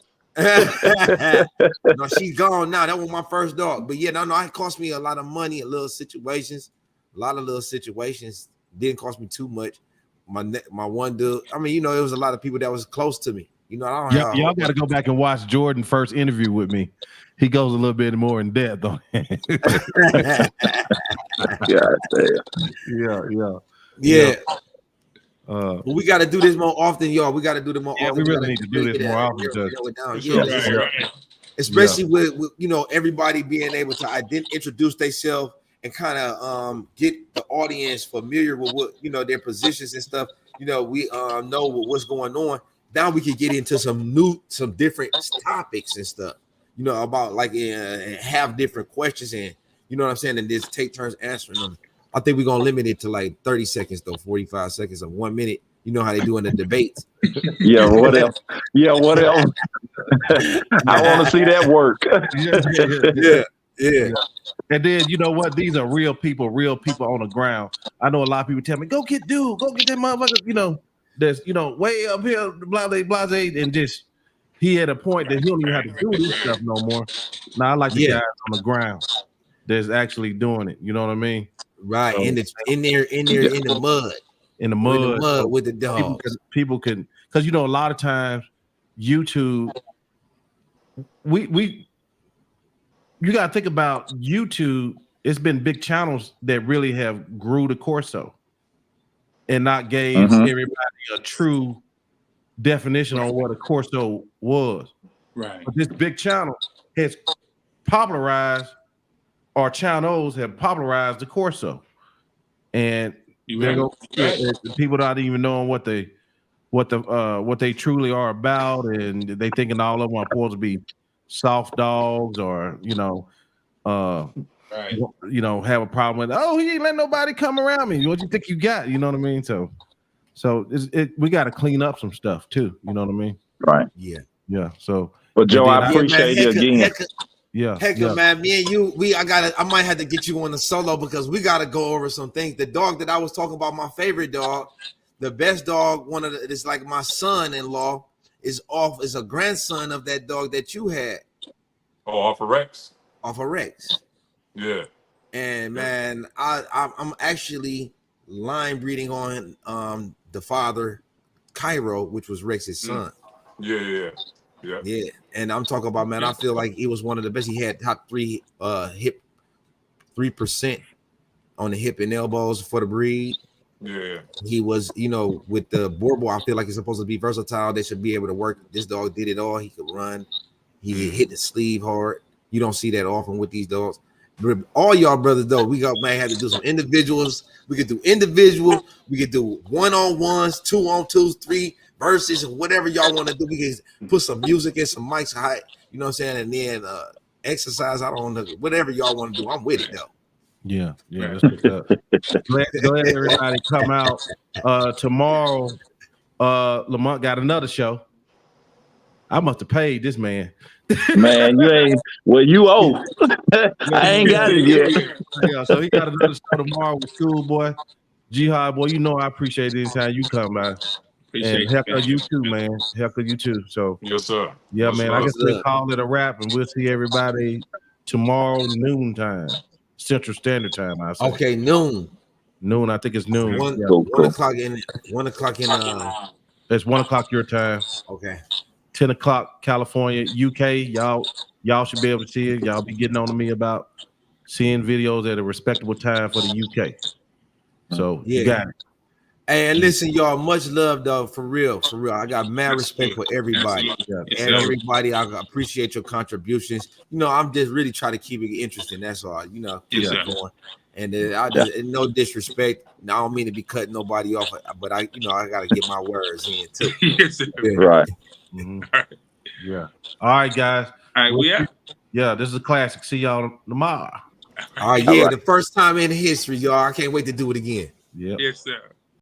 No, she's gone now. That was my first dog. But yeah, no, it cost me a lot of money, a lot of little situations. Didn't cost me too much. My one dude, I mean, it was a lot of people that was close to me. You know, I don't Yeah, have y'all got to go back and watch Jordan's first interview with me. He goes a little bit more in depth on it. Yeah. Yeah. But we got to do this more often, y'all. We got to do this more yeah, often. we really need to do this more often. Especially with you know, everybody being able to introduce themselves and kind of get the audience familiar with what, you know, their positions and stuff. You know, we know what's going on. Now we can get into some different topics and stuff, you know, about like have different questions, and you know what I'm saying, and just take turns answering them. I think we're gonna limit it to like 30 seconds though, 45 seconds or 1 minute. You know how they do in the debates. Yeah, what else? Yeah, what else? I want to see that work. Yeah. And then you know what? These are real people on the ground. I know a lot of people tell me, go get that motherfucker, you know, that's, you know, way up here, blah, and just he had a point that he don't even have to do this stuff no more. Now I like the guys on the ground that's actually doing it. You know what I mean? Right. So, in the mud. In the mud so with the dogs. People can, because you know, a lot of times YouTube, you got to think about YouTube. It's been big channels that really have grew the Corso and not gave everybody a true definition on what a Corso was. Right. But this big channel has popularized, or channels have popularized the Corso, and people not even knowing what they truly are about, and they thinking all of them are supposed to be soft dogs, or you know, have a problem with, oh, he ain't letting nobody come around me. What you think you got? You know what I mean? So we got to clean up some stuff too. You know what I mean? Right. Yeah. So, but Joe, I appreciate you again. Man, me and you, I might have to get you on the solo because we got to go over some things. The dog that I was talking about, my favorite dog, the best dog, it's like my son-in-law is a grandson of that dog that you had. Oh, off of Rex. Yeah. And man, I'm actually line breeding on the father, Cairo, which was Rex's son. Yeah. And I'm talking about, man, I feel like he was one of the best. He had top 3 hip 3% on the hip and elbows for the breed. Yeah. He was, you know, with the Borbor, I feel like he's supposed to be versatile. They should be able to work. This dog did it all. He could run. He hit the sleeve hard. You don't see that often with these dogs. But all y'all brothers, though, we have to do some individuals. We could do individual. We could do 1-on-1s, 2-on-2s, 3 verses, and whatever y'all want to do. We can put some music and some mics high. You know what I'm saying? And then exercise. I don't know. Whatever y'all want to do, I'm with it, though. Yeah. That's what's up. Glad everybody come out. Tomorrow, Lamont got another show. I must have paid this man. Man, you ain't. Well, you owe. I ain't got it yet. Yeah, so he got another show tomorrow with Schoolboy. Jihad, boy, you know I appreciate it anytime you come by. And heckle you too, man. Heckle you too. So yes, sir. Yeah, man. I guess we'll call it a wrap, and we'll see everybody tomorrow noontime, Central Standard Time. I say. Okay, noon. I think it's noon. 1 o'clock in. 1 o'clock in. It's 1 o'clock your time. Okay. 10 o'clock California, UK. Y'all should be able to see it. Y'all be getting on to me about seeing videos at a respectable time for the UK. So you got it. Hey, and listen, y'all, much love, though, for real. I got mad respect for everybody. Everybody, I appreciate your contributions. You know, I'm just really trying to keep it interesting. That's all. You know, keep it going. And no disrespect. I don't mean to be cutting nobody off, but I got to get my words in too. Right. Yeah. All right, guys. All right, this is a classic. See y'all tomorrow. All right, the first time in history, y'all. I can't wait to do it again. Yeah. Yes, sir.